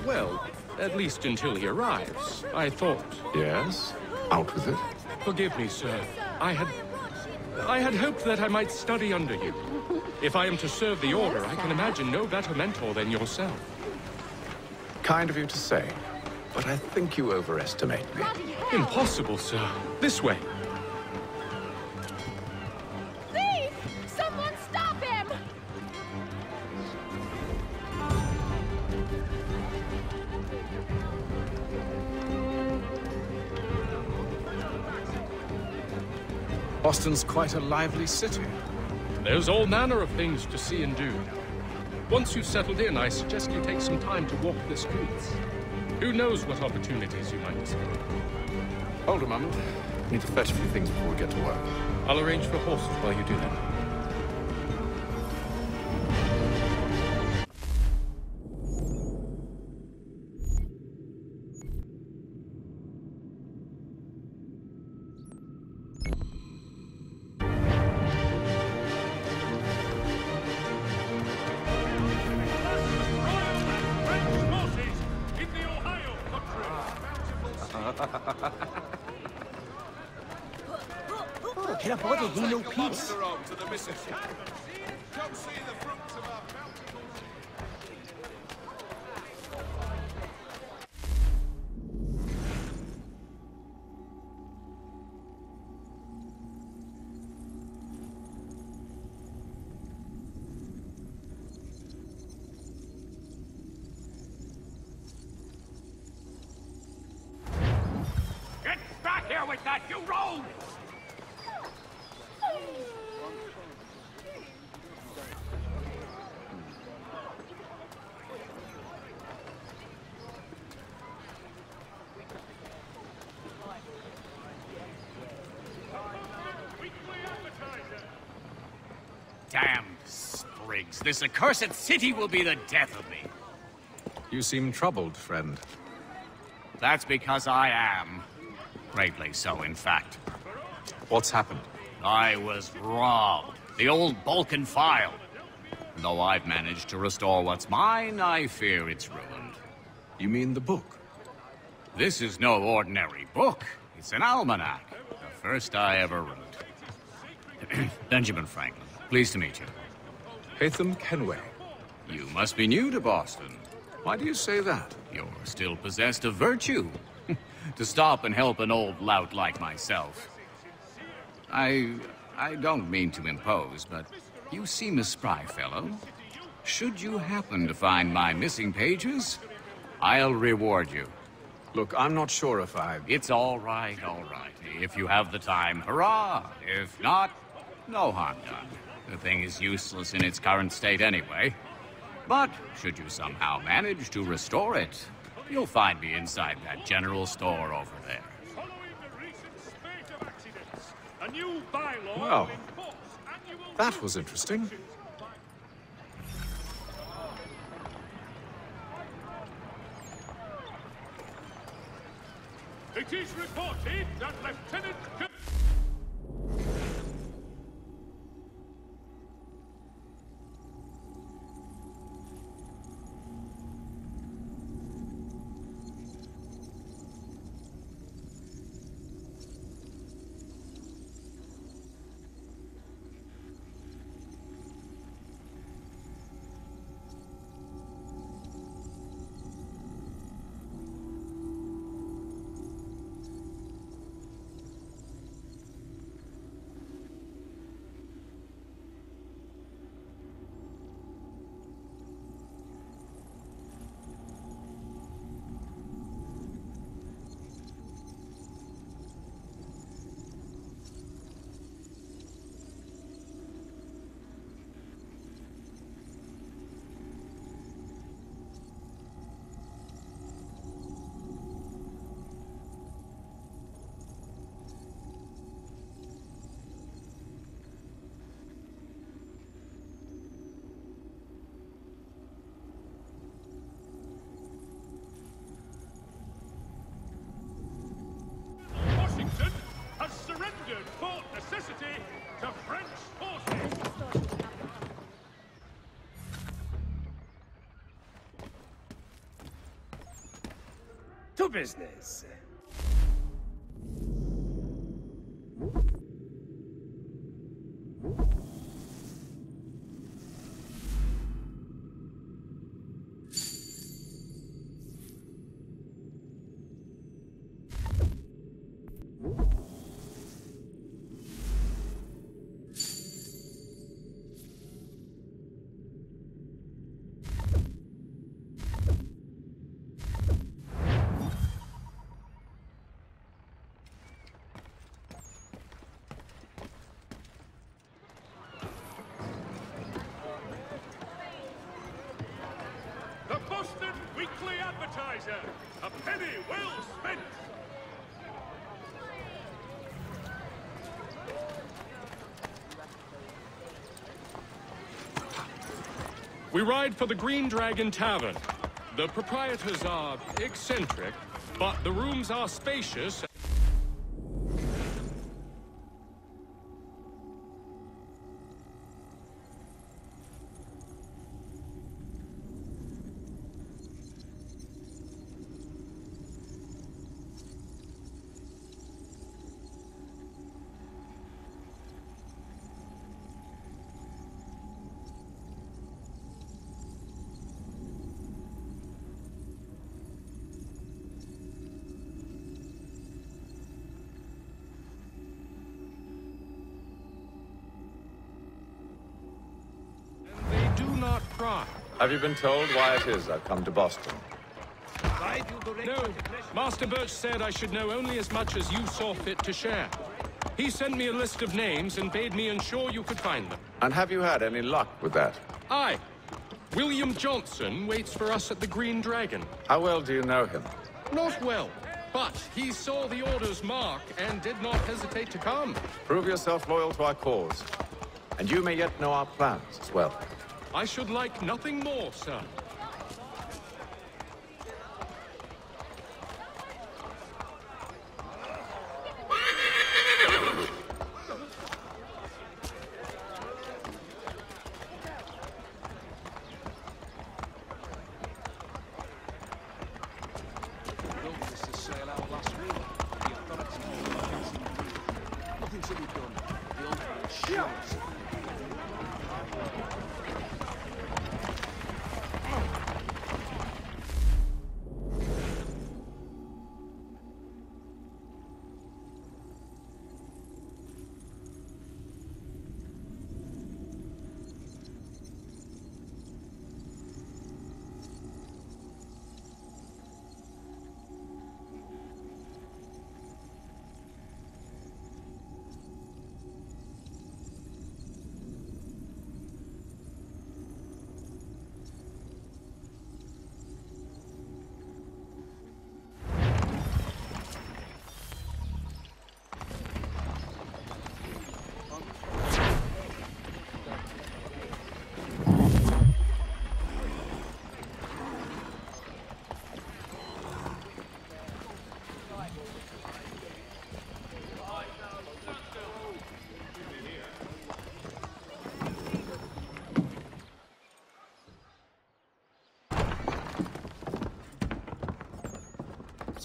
Speaker 1: Well, at least until he arrives, I thought.
Speaker 12: Yes? Out with it.
Speaker 1: Forgive me, sir. I had hoped that I might study under you. If I am to serve the Order, I can imagine no better mentor than yourself.
Speaker 12: Kind of you to say, but I think you overestimate me.
Speaker 1: Impossible, sir. This way.
Speaker 13: Thief! Someone stop him!
Speaker 12: Boston's quite a lively city.
Speaker 1: There's all manner of things to see and do. Once you've settled in, I suggest you take some time to walk the streets. Who knows what opportunities you might discover.
Speaker 12: Hold a moment. I need to fetch a few things before we get to work.
Speaker 1: I'll arrange for horses while you do that.
Speaker 21: Get up, what did he no peace?
Speaker 7: Get back here with that, you rogue! Damned sprigs. This accursed city will be the death of me.
Speaker 12: You seem troubled, friend.
Speaker 7: That's because I am. Greatly so, in fact.
Speaker 12: What's happened?
Speaker 4: I was robbed. The old Balkan file. Though I've managed to restore what's mine, I fear it's ruined.
Speaker 12: You mean the book?
Speaker 4: This is no ordinary book. It's an almanac. The first I ever wrote. Benjamin Franklin. Pleased to meet you.
Speaker 12: Haytham Kenway.
Speaker 4: You must be new to Boston.
Speaker 12: Why do you say that?
Speaker 4: You're still possessed of virtue. To stop and help an old lout like myself. I don't mean to impose, but you seem a spry fellow. Should you happen to find my missing pages, I'll reward you.
Speaker 12: Look, I'm not sure if I...
Speaker 4: It's all right, all right. If you have the time, hurrah! If not, no harm done. The thing is useless in its current state anyway. But should you somehow manage to restore it, you'll find me inside that general store over there.
Speaker 12: Well, that was interesting.
Speaker 1: It is reported that Lieutenant... has surrendered Fort Necessity to French forces.
Speaker 22: To business.
Speaker 1: The Boston Weekly Advertiser. A penny well spent. We ride for the Green Dragon Tavern. The proprietors are eccentric, but the rooms are spacious. Cry.
Speaker 12: Have you been told why it is I've come to Boston?
Speaker 1: No. Master Birch said I should know only as much as you saw fit to share. He sent me a list of names and bade me ensure you could find them.
Speaker 12: And have you had any luck with that?
Speaker 1: Aye. William Johnson waits for us at the Green Dragon.
Speaker 12: How well do you know him?
Speaker 1: Not well, but he saw the order's mark and did not hesitate to come.
Speaker 12: Prove yourself loyal to our cause. And you may yet know our plans as well.
Speaker 1: I should like nothing more, sir.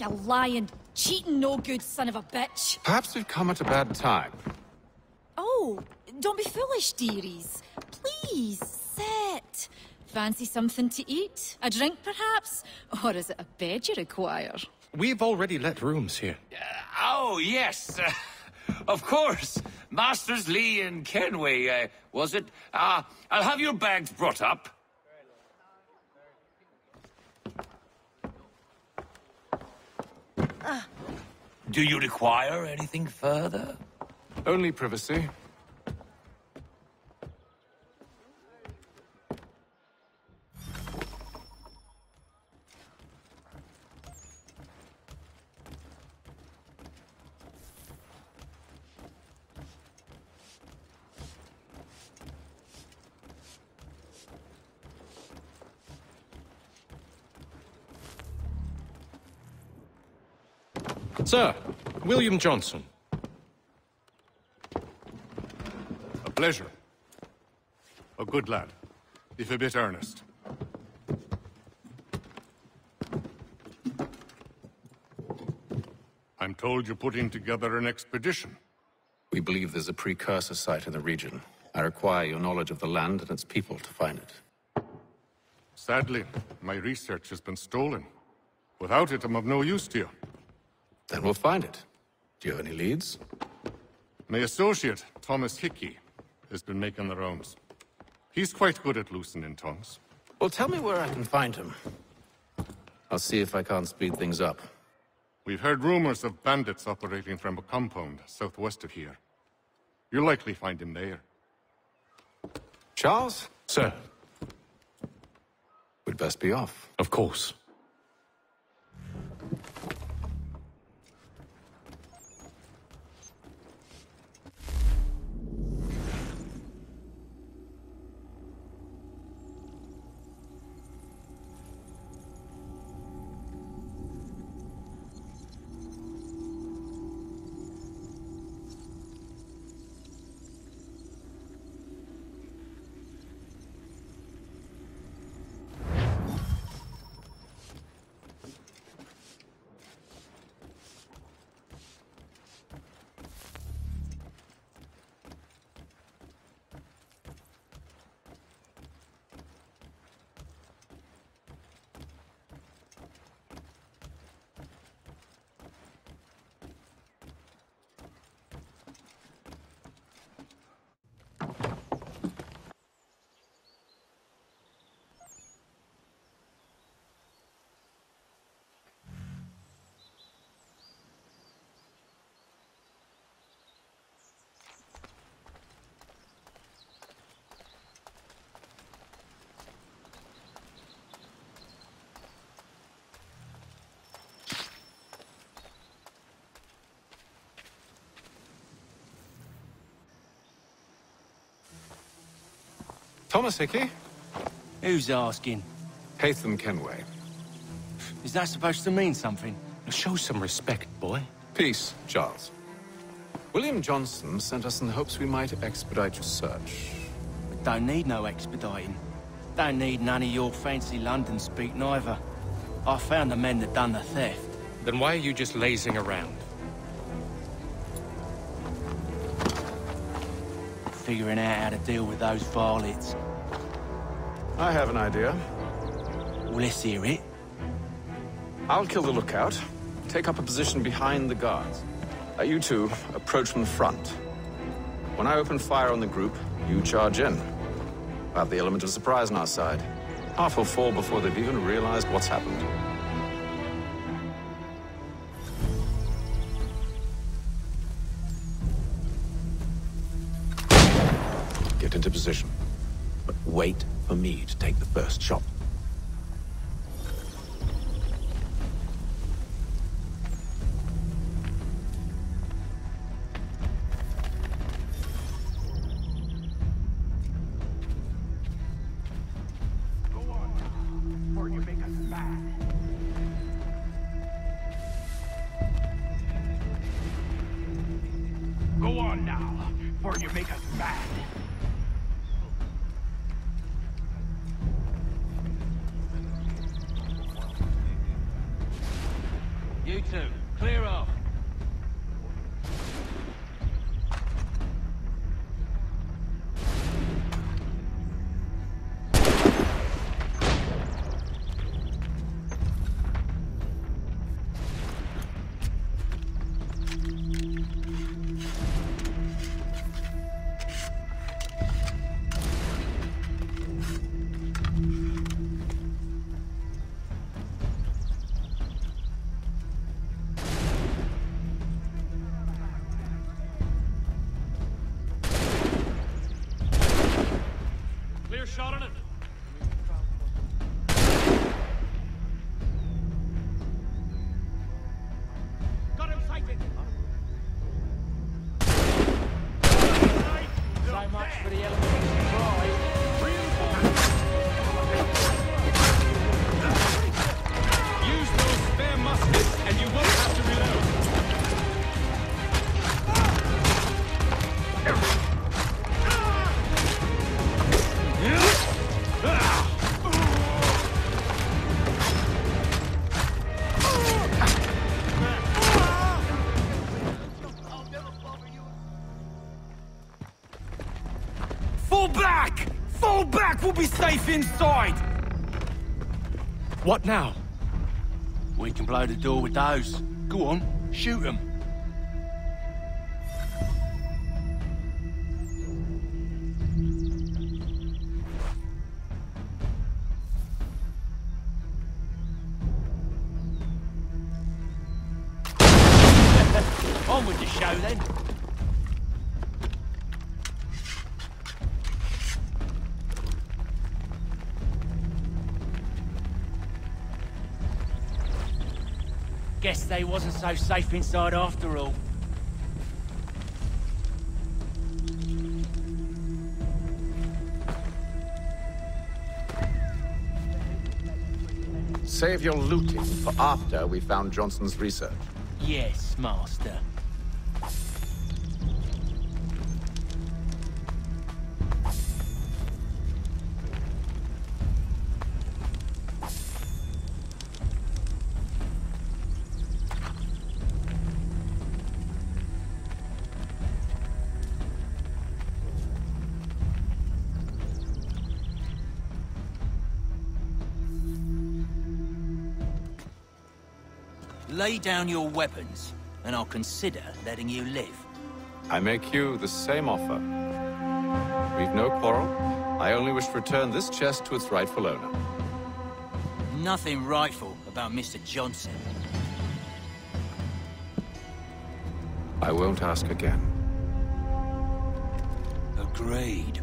Speaker 13: You lying, cheating, no good son of a bitch.
Speaker 12: Perhaps we've come at a bad time.
Speaker 13: Oh, don't be foolish, dearies. Please, sit. Fancy something to eat? A drink, perhaps? Or is it a bed you require?
Speaker 1: We've already let rooms here.
Speaker 17: Oh, yes. Of course. Masters Lee and Kenway, was it? I'll have your bags brought up. Do you require anything further?
Speaker 12: Only privacy.
Speaker 1: Sir, William Johnson.
Speaker 3: A pleasure. A good lad, if a bit earnest. I'm told you're putting together an expedition.
Speaker 12: We believe there's a precursor site in the region. I require your knowledge of the land and its people to find it.
Speaker 3: Sadly, my research has been stolen. Without it, I'm of no use to you.
Speaker 12: Then we'll find it. Do you have any leads?
Speaker 3: My associate, Thomas Hickey, has been making the rounds. He's quite good at loosening tongues.
Speaker 12: Well, tell me where I can find him. I'll see if I can't speed things up.
Speaker 3: We've heard rumors of bandits operating from a compound southwest of here. You'll likely find him there.
Speaker 12: Charles?
Speaker 1: Sir.
Speaker 12: We'd best be off.
Speaker 1: Of course.
Speaker 12: Thomas Hickey?
Speaker 6: Who's asking?
Speaker 12: Haytham Kenway.
Speaker 6: Is that supposed to mean something?
Speaker 1: Show some respect, boy.
Speaker 12: Peace, Charles. William Johnson sent us in the hopes we might expedite your search.
Speaker 6: Don't need no expediting. Don't need none of your fancy London speak neither. I found the men that done the theft.
Speaker 1: Then why are you just lazing around?
Speaker 6: Figuring out how to deal with those varlets.
Speaker 12: I have an idea.
Speaker 6: Well, let's hear it.
Speaker 12: I'll kill the lookout. Take up a position behind the guards. You two approach from the front. When I open fire on the group, you charge in. We'll have the element of surprise on our side. Half will fall before they've even realized what's happened. Get into position. But wait for me to take the first shot.
Speaker 23: Go on now, or you make us mad.
Speaker 22: You two, clear off.
Speaker 23: Clear shot on it.
Speaker 21: Got him sighted. So much for the element of surprise.
Speaker 1: Use those spare muskets, and you won't have to reload.
Speaker 21: Fall back! Fall back! We'll be safe inside!
Speaker 6: What now? We can blow the door with those. Go on, shoot them.
Speaker 21: On with the show then. Guess they wasn't so safe inside after all.
Speaker 12: Save your looting for after we found Johnson's research.
Speaker 6: Yes, Master. Lay down your weapons, and I'll consider letting you live.
Speaker 12: I make you the same offer. We've no quarrel. I only wish to return this chest to its rightful owner.
Speaker 6: Nothing rightful about Mr. Johnson.
Speaker 12: I won't ask again.
Speaker 6: Agreed.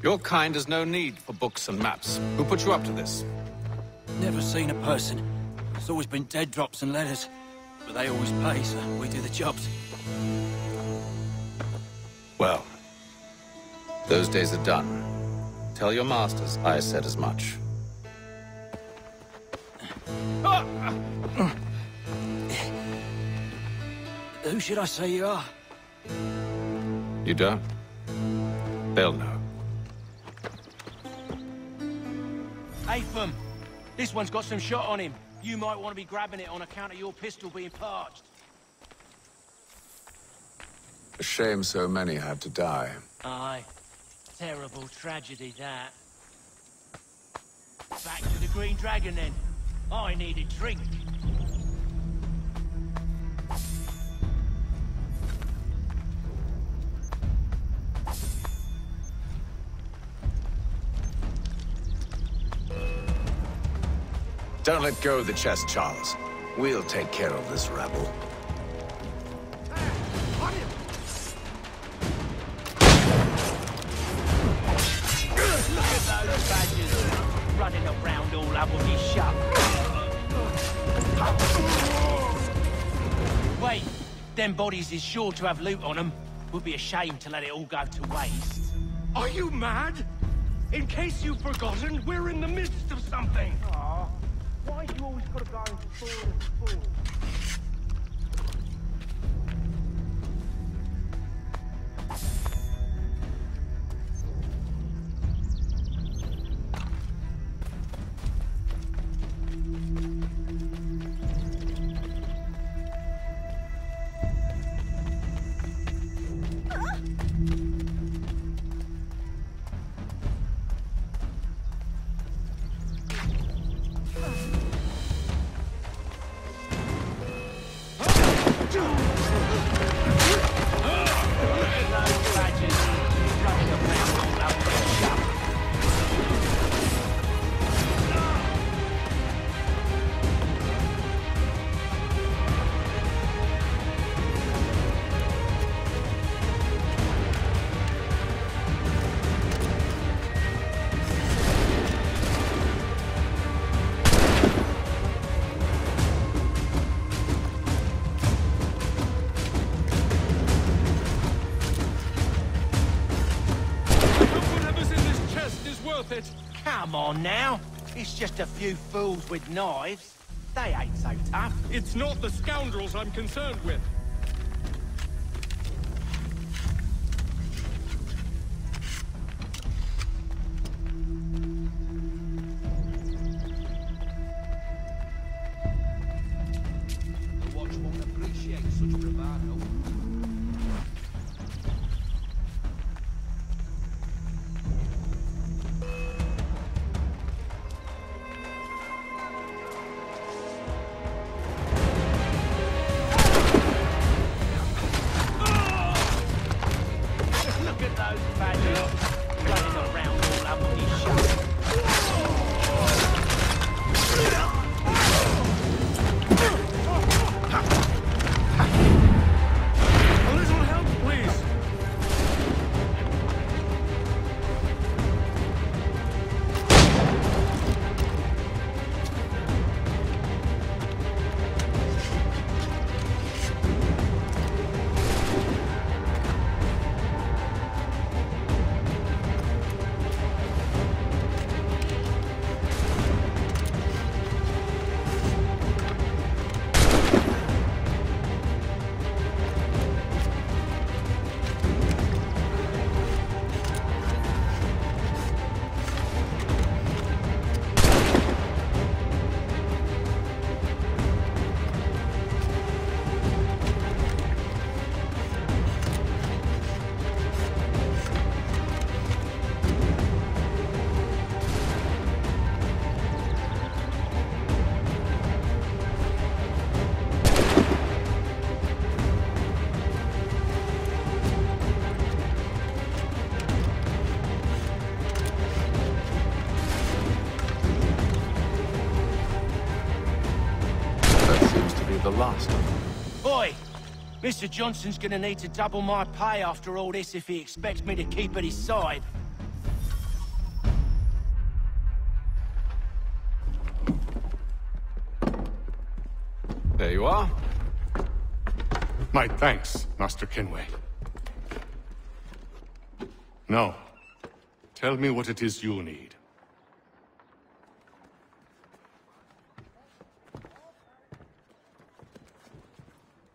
Speaker 12: Your kind has no need for books and maps. Who put you up to this?
Speaker 6: Never seen a person. It's always been dead drops and letters. But they always pay, so we do the jobs.
Speaker 12: Well, those days are done. Tell your masters I said as much.
Speaker 6: Who should I say you are?
Speaker 12: You don't? They'll know.
Speaker 6: Atham, this one's got some shot on him. You might want to be grabbing it on account of your pistol being parched.
Speaker 12: A shame so many had to die.
Speaker 6: Aye. Terrible tragedy, that. Back to the Green Dragon, then. I need a drink.
Speaker 12: Don't let go of the chest, Charles. We'll take care of this rabble.
Speaker 6: Look at those badgers running around all upperly shut. Wait, them bodies is sure to have loot on them. Would be a shame to let it all go to waste.
Speaker 23: Are you mad?
Speaker 22: In case you've forgotten, we're in the midst of something.
Speaker 11: Aw, why you always gotta go and spoil the fool?
Speaker 6: Come on now. It's just a few fools with knives. They ain't so tough.
Speaker 1: It's not the scoundrels I'm concerned with.
Speaker 17: The watch won't appreciate such bravado.
Speaker 12: The last of them.
Speaker 6: Boy, Mr. Johnson's gonna need to double my pay after all this if he expects me to keep at his side.
Speaker 12: There you are.
Speaker 3: My thanks, Master Kenway. Now, tell me what it is you need.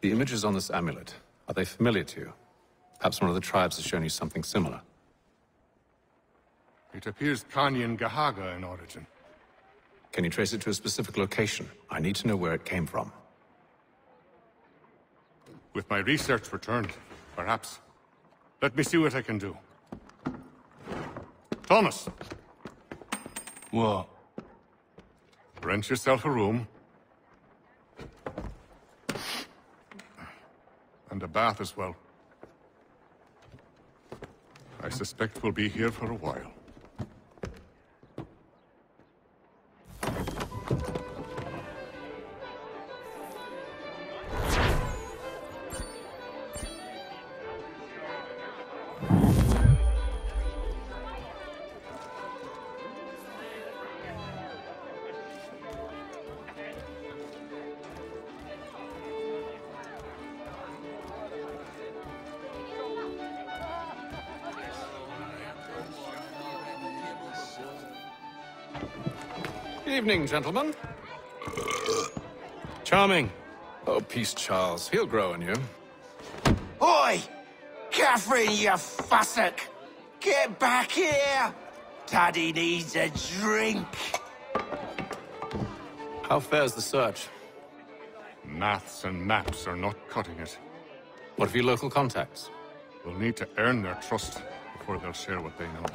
Speaker 12: The images on this amulet, are they familiar to you? Perhaps one of the tribes has shown you something similar.
Speaker 3: It appears Kanyan Gahaga in origin.
Speaker 12: Can you trace it to a specific location? I need to know where it came from.
Speaker 3: With my research returned, perhaps. Let me see what I can do. Thomas!
Speaker 6: What?
Speaker 3: Rent yourself a room. And a bath as well. I suspect we'll be here for a while.
Speaker 12: evening, gentlemen.
Speaker 1: Charming.
Speaker 12: Oh, peace, Charles. He'll grow on you.
Speaker 6: Oi! Catherine, you fussock! Get back here! Daddy needs a drink.
Speaker 12: How fares the search?
Speaker 3: Maths and maps are not cutting it.
Speaker 12: What of your local contacts?
Speaker 3: We'll need to earn their trust before they'll share what they know.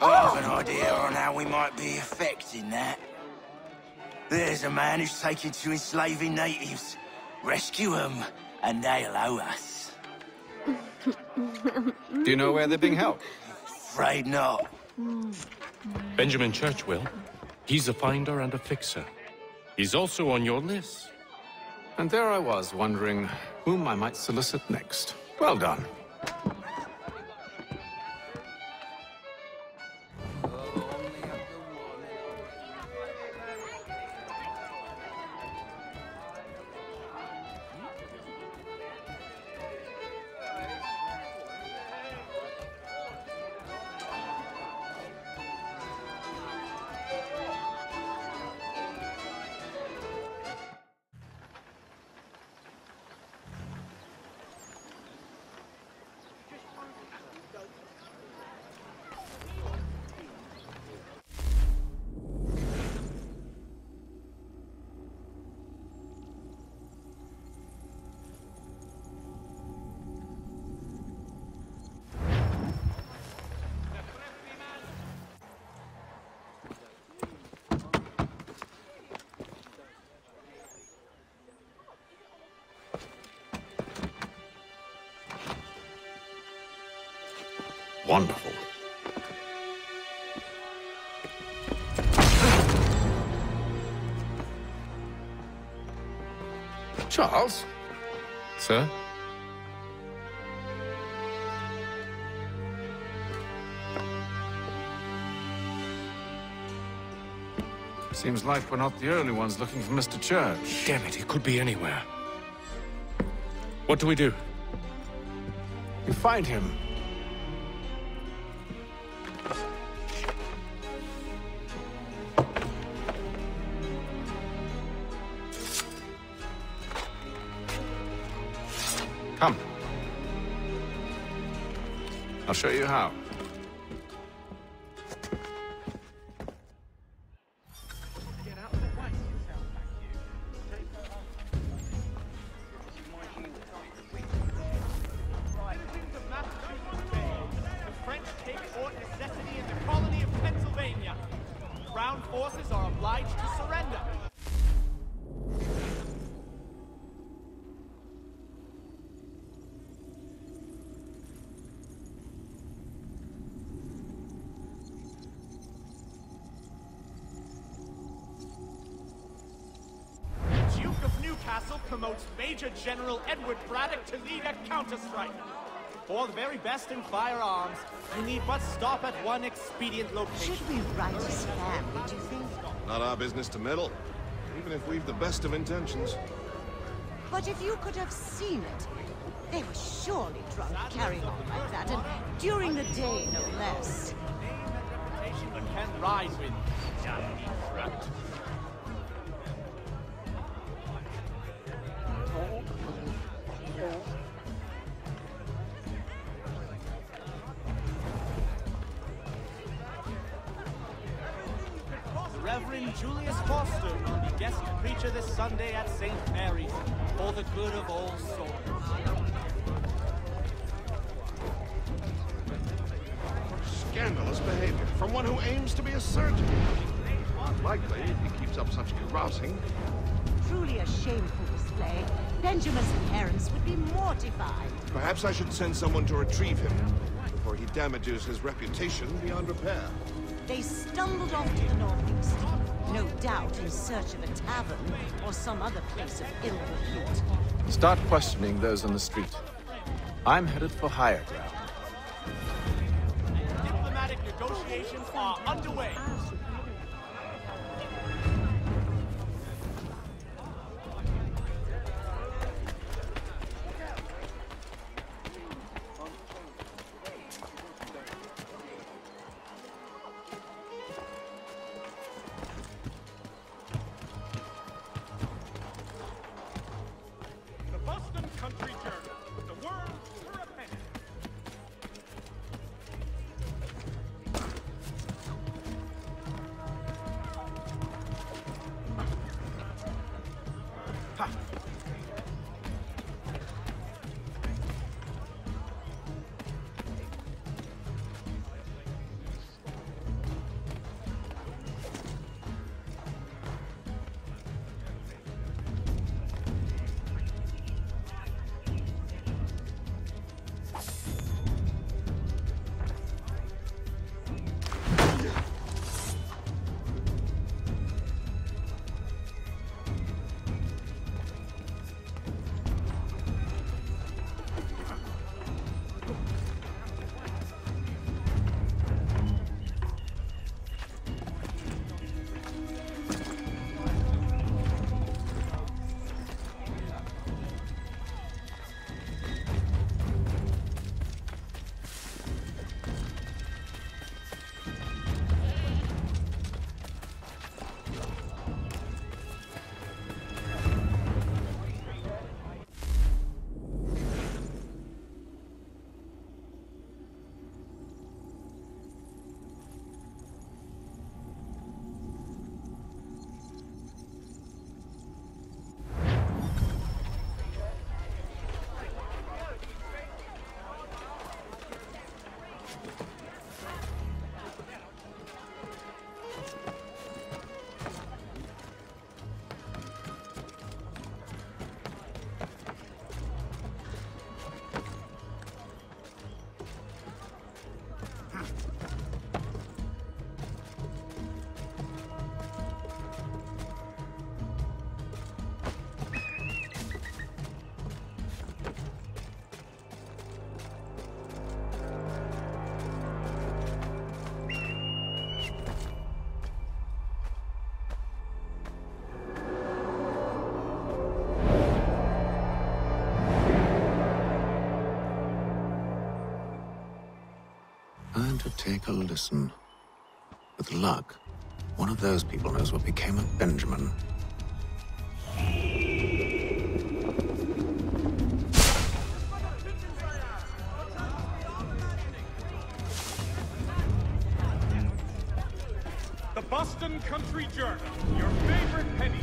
Speaker 6: I have an idea on how we might be affecting that. There's a man who's taken to enslaving natives. Rescue them, and they'll owe us.
Speaker 12: Do you know where they're being held?
Speaker 6: Afraid not.
Speaker 1: Benjamin Church will. He's a finder and a fixer. He's also on your list.
Speaker 12: And there I was, wondering whom I might solicit next. Well done. Wonderful. Charles?
Speaker 1: Sir?
Speaker 12: Seems like we're not the only ones looking for Mr. Church.
Speaker 1: Damn it, he could be anywhere. What do we do?
Speaker 12: You find him. Come. I'll show you how.
Speaker 2: The French take Fort Necessity in the colony of Pennsylvania. Crown forces are obliged to surrender. Newcastle promotes Major General Edward Braddock to lead a counter-strike. For the very best in firearms, you need but stop at one expedient location.
Speaker 9: Should we write a spam, do you think?
Speaker 14: Not our business to meddle, even if we've the best of intentions.
Speaker 9: But if you could have seen it, they were surely drunk carrying on like that, and during the day, no less.
Speaker 2: One can ride with. Reverend Julius Foster will be guest preacher this Sunday at St. Mary's for the good of all souls.
Speaker 14: Scandalous behavior from one who aims to be a surgeon. Likely, if he keeps up such carousing.
Speaker 9: Truly a shameful display. Benjamin's parents would be mortified.
Speaker 14: Perhaps I should send someone to retrieve him before he damages his reputation beyond repair.
Speaker 9: They stumbled off to the northeast, no doubt in search of a tavern or some other place of ill repute.
Speaker 12: Start questioning those on the street. I'm headed for higher ground.
Speaker 2: Diplomatic negotiations are underway.
Speaker 8: And to take a listen. With luck, one of those people knows what became of Benjamin.
Speaker 23: The Boston Country Journal, your favorite penny.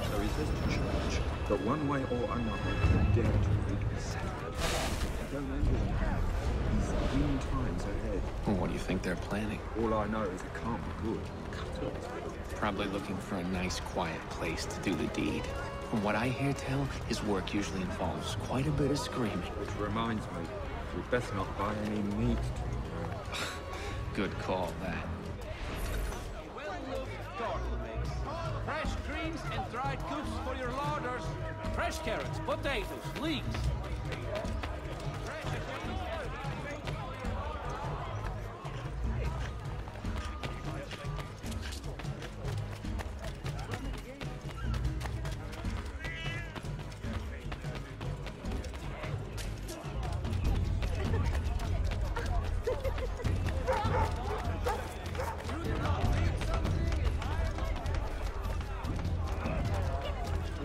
Speaker 15: So he says to church that one way or another he'll dare to rig a sail. Don't understand. He's in times ahead.
Speaker 12: Well, what do you think they're planning?
Speaker 15: All I know is it can't be good.
Speaker 20: Probably looking for a nice, quiet place to do the deed. From what I hear tell, his work usually involves quite a bit of screaming.
Speaker 15: Which reminds me, we'd better not buy any meat tomorrow.
Speaker 20: Good call, that.
Speaker 22: Fresh greens and dried goods for your larders. Fresh carrots, potatoes, leeks.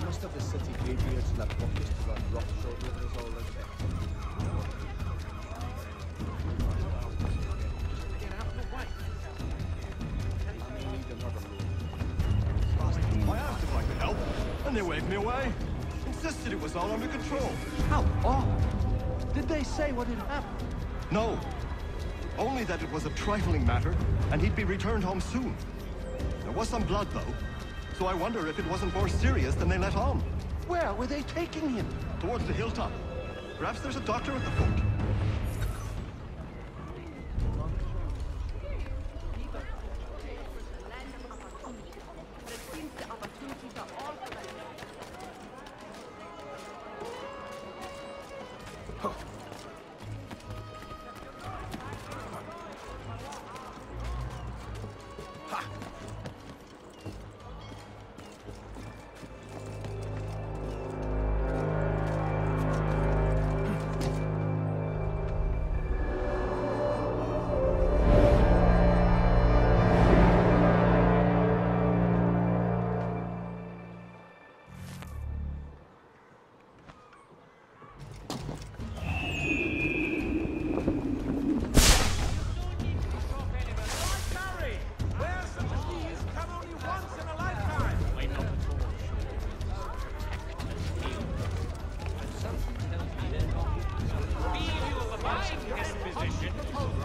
Speaker 15: Most of the city aviators left pockets to run roughshod with us all in
Speaker 24: I asked if I could help, and they waved me away. Insisted it was all under control.
Speaker 22: How odd. Did they say what had happened?
Speaker 24: No. Only that it was a trifling matter, and he'd be returned home soon. There was some blood, though, so I wonder if it wasn't more serious than they let on.
Speaker 22: Where were they taking him?
Speaker 24: Towards the hilltop. Perhaps there's a doctor at the fort.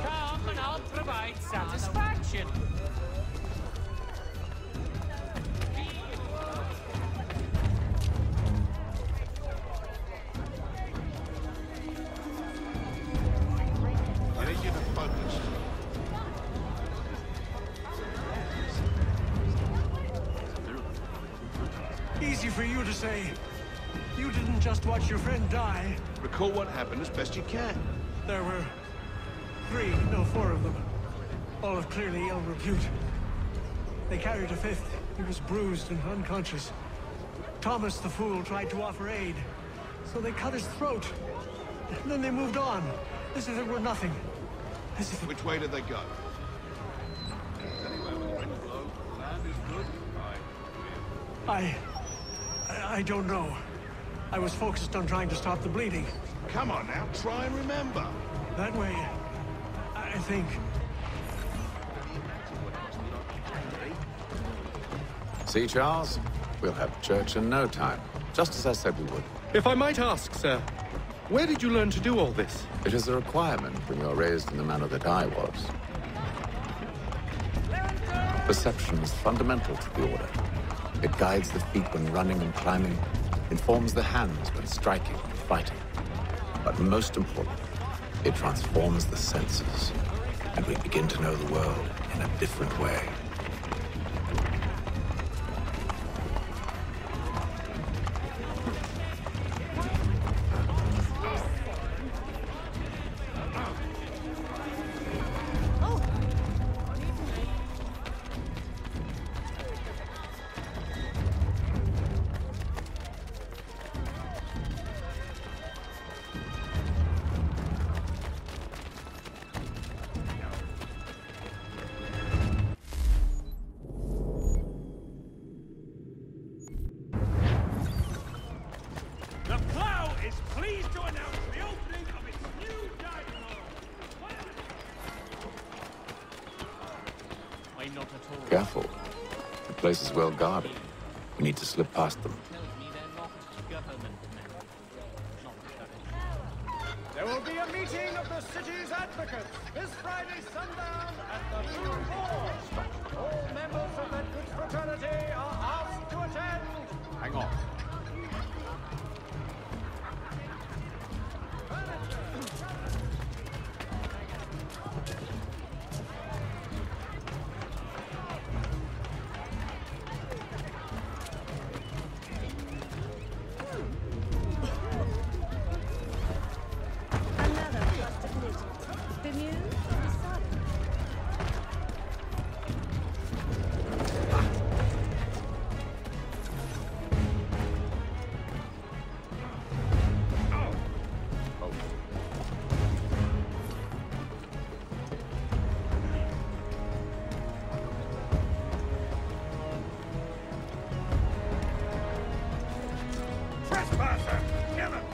Speaker 22: Come and I'll provide satisfaction.
Speaker 11: Easy for you to say. You didn't just watch your friend die.
Speaker 14: Recall what happened as best you can.
Speaker 11: There were four of them. All of clearly ill repute. They carried a fifth. He was bruised and unconscious. Thomas the Fool tried to offer aid, so they cut his throat. And then they moved on, as if it were nothing. As if...
Speaker 14: Which way did they go?
Speaker 11: I don't know. I was focused on trying to stop the bleeding.
Speaker 14: Come on now, try and remember.
Speaker 11: That way, I think.
Speaker 8: See, Charles? We'll have church in no time, just as I said we would.
Speaker 1: If I might ask, sir, where did you learn to do all this?
Speaker 8: It is a requirement when you're raised in the manner that I was. Perception is fundamental to the Order. It guides the feet when running and climbing, informs the hands when striking and fighting. But most important, it transforms the senses, and we begin to know the world in a different way.
Speaker 2: not at all.
Speaker 8: Careful. The place is well guarded. We need to slip past them.
Speaker 11: There will be a meeting of the city's advocates this Friday sundown at the Blue Forge. All members of that good fraternity are asked to attend.
Speaker 7: Hang on.
Speaker 9: Another trusted native. Bemused or besotted?
Speaker 11: Trespasser! Kill him!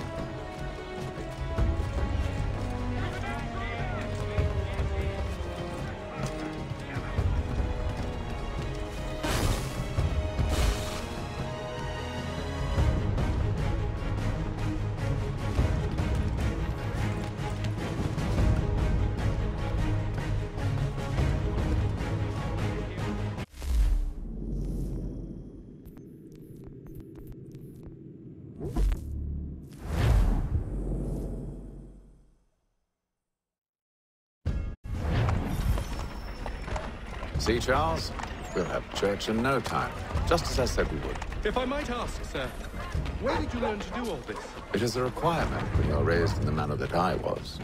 Speaker 8: See, Charles? We'll have church in no time, just as I said we would.
Speaker 1: If I might ask, sir, where did you learn to do all this?
Speaker 8: It is a requirement when you're raised in the manner that I was.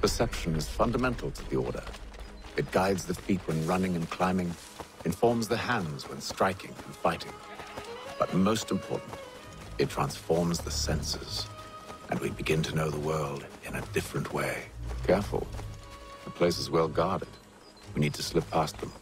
Speaker 8: Perception is fundamental to the Order. It guides the feet when running and climbing, informs the hands when striking and fighting. But most important, it transforms the senses, and we begin to know the world in a different way. Careful. The place is well guarded. We need to slip past them.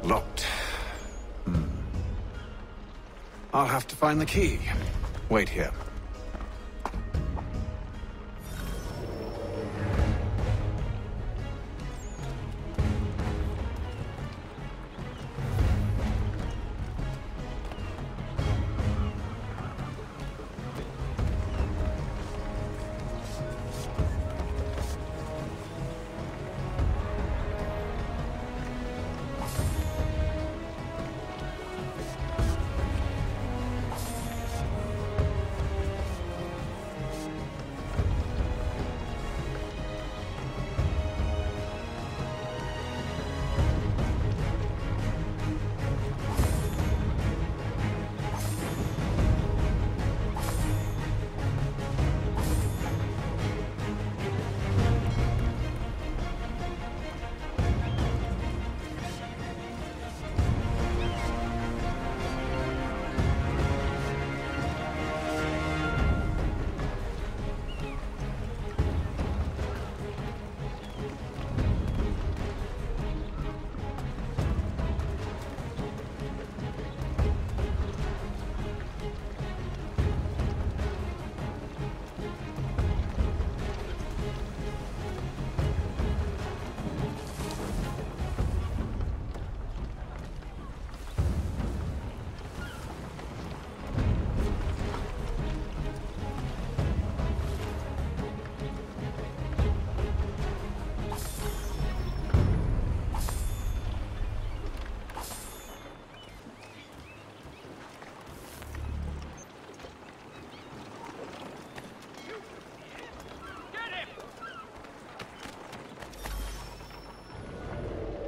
Speaker 12: Locked. I'll have to find the key. Wait here.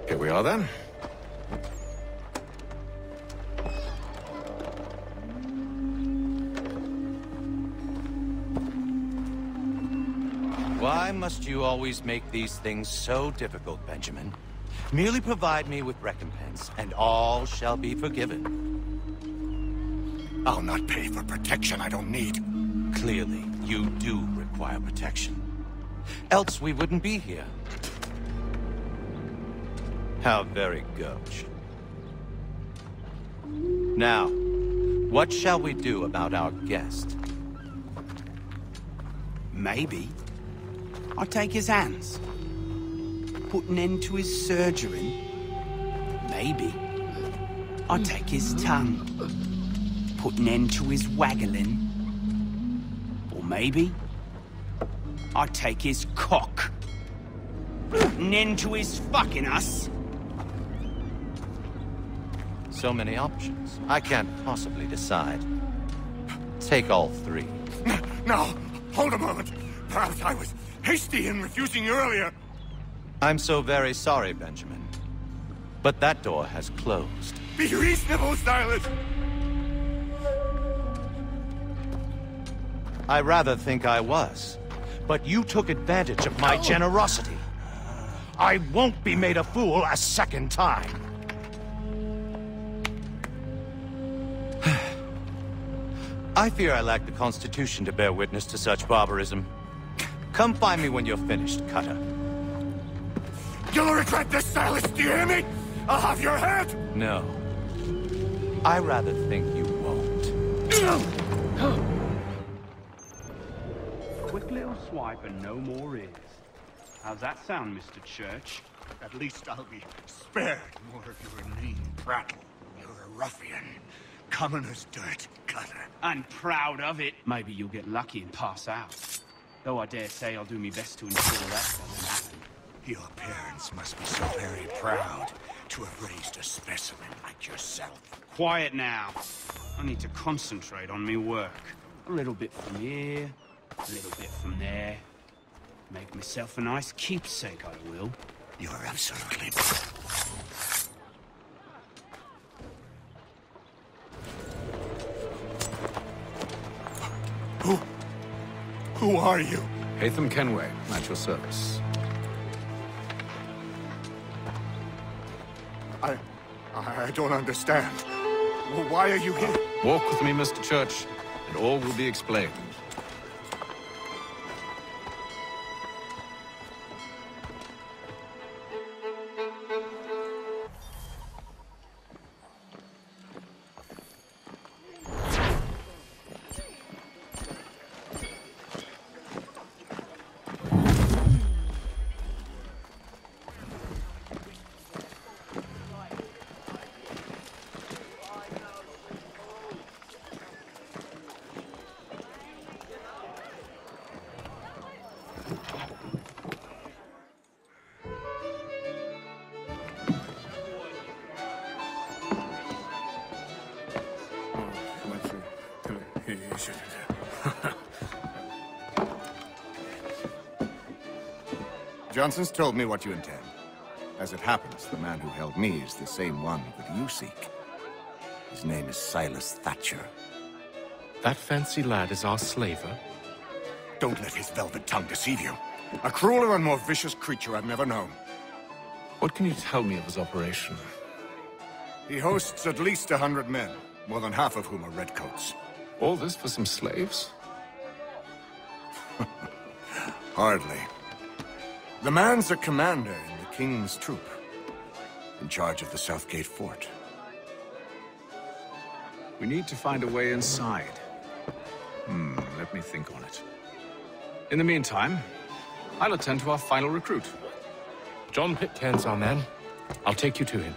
Speaker 12: Here we are, then.
Speaker 10: Why must you always make these things so difficult, Benjamin? Merely provide me with recompense, and all shall be forgiven.
Speaker 5: I'll not pay for protection I don't need.
Speaker 10: Clearly, you do require protection. Else we wouldn't be here. How very gauche. Now, what shall we do about our guest?
Speaker 16: Maybe I'll take his hands. Put an end to his surgery. Maybe I'll take his tongue. Put an end to his waggling. Or maybe I'll take his cock. Put an end to his fucking us.
Speaker 10: So many options. I can't possibly decide. Take all three.
Speaker 5: No, hold a moment. Perhaps I was hasty in refusing you earlier.
Speaker 10: I'm so very sorry, Benjamin. But that door has closed.
Speaker 5: Be reasonable, Silas!
Speaker 10: I rather think I was. But you took advantage of my generosity. I won't be made a fool a second time. I fear I lack the constitution to bear witness to such barbarism. Come find me when you're finished, Cutter.
Speaker 5: You'll regret this, Silas, do you hear me? I'll have your head!
Speaker 10: No. I rather think you won't.
Speaker 22: Quick little swipe and no more is. How's that sound, Mr. Church?
Speaker 5: At least I'll be spared more of your lean prattle. You're a ruffian. Common as dirt, Cutter.
Speaker 22: I'm proud of it. Maybe you'll get lucky and pass out. Though I dare say I'll do my best to ensure that doesn't happen.
Speaker 5: Your parents must be so very proud to have raised a specimen like yourself.
Speaker 22: Quiet now. I need to concentrate on me work. A little bit from here, a little bit from there. Make myself a nice keepsake, I will.
Speaker 5: You're absolutely... Who are you?
Speaker 8: Haytham Kenway, at your service.
Speaker 5: I don't understand. Why are you here?
Speaker 8: Walk with me, Mr. Church, and all will be explained.
Speaker 18: Johnson's told me what you intend. As it happens, the man who held me is the same one that you seek. His name is Silas Thatcher.
Speaker 1: That fancy lad is our slaver?
Speaker 5: Don't let his velvet tongue deceive you. A crueler and more vicious creature I've never known.
Speaker 8: What can you tell me of his operation?
Speaker 5: He hosts at least 100 men, more than half of whom are redcoats.
Speaker 8: All this for some slaves?
Speaker 5: Hardly. The man's a commander in the King's troop, in charge of the Southgate Fort.
Speaker 8: We need to find a way inside. Let me think on it. In the meantime, I'll attend to our final recruit.
Speaker 1: John Pitcairn's our man. I'll take you to him.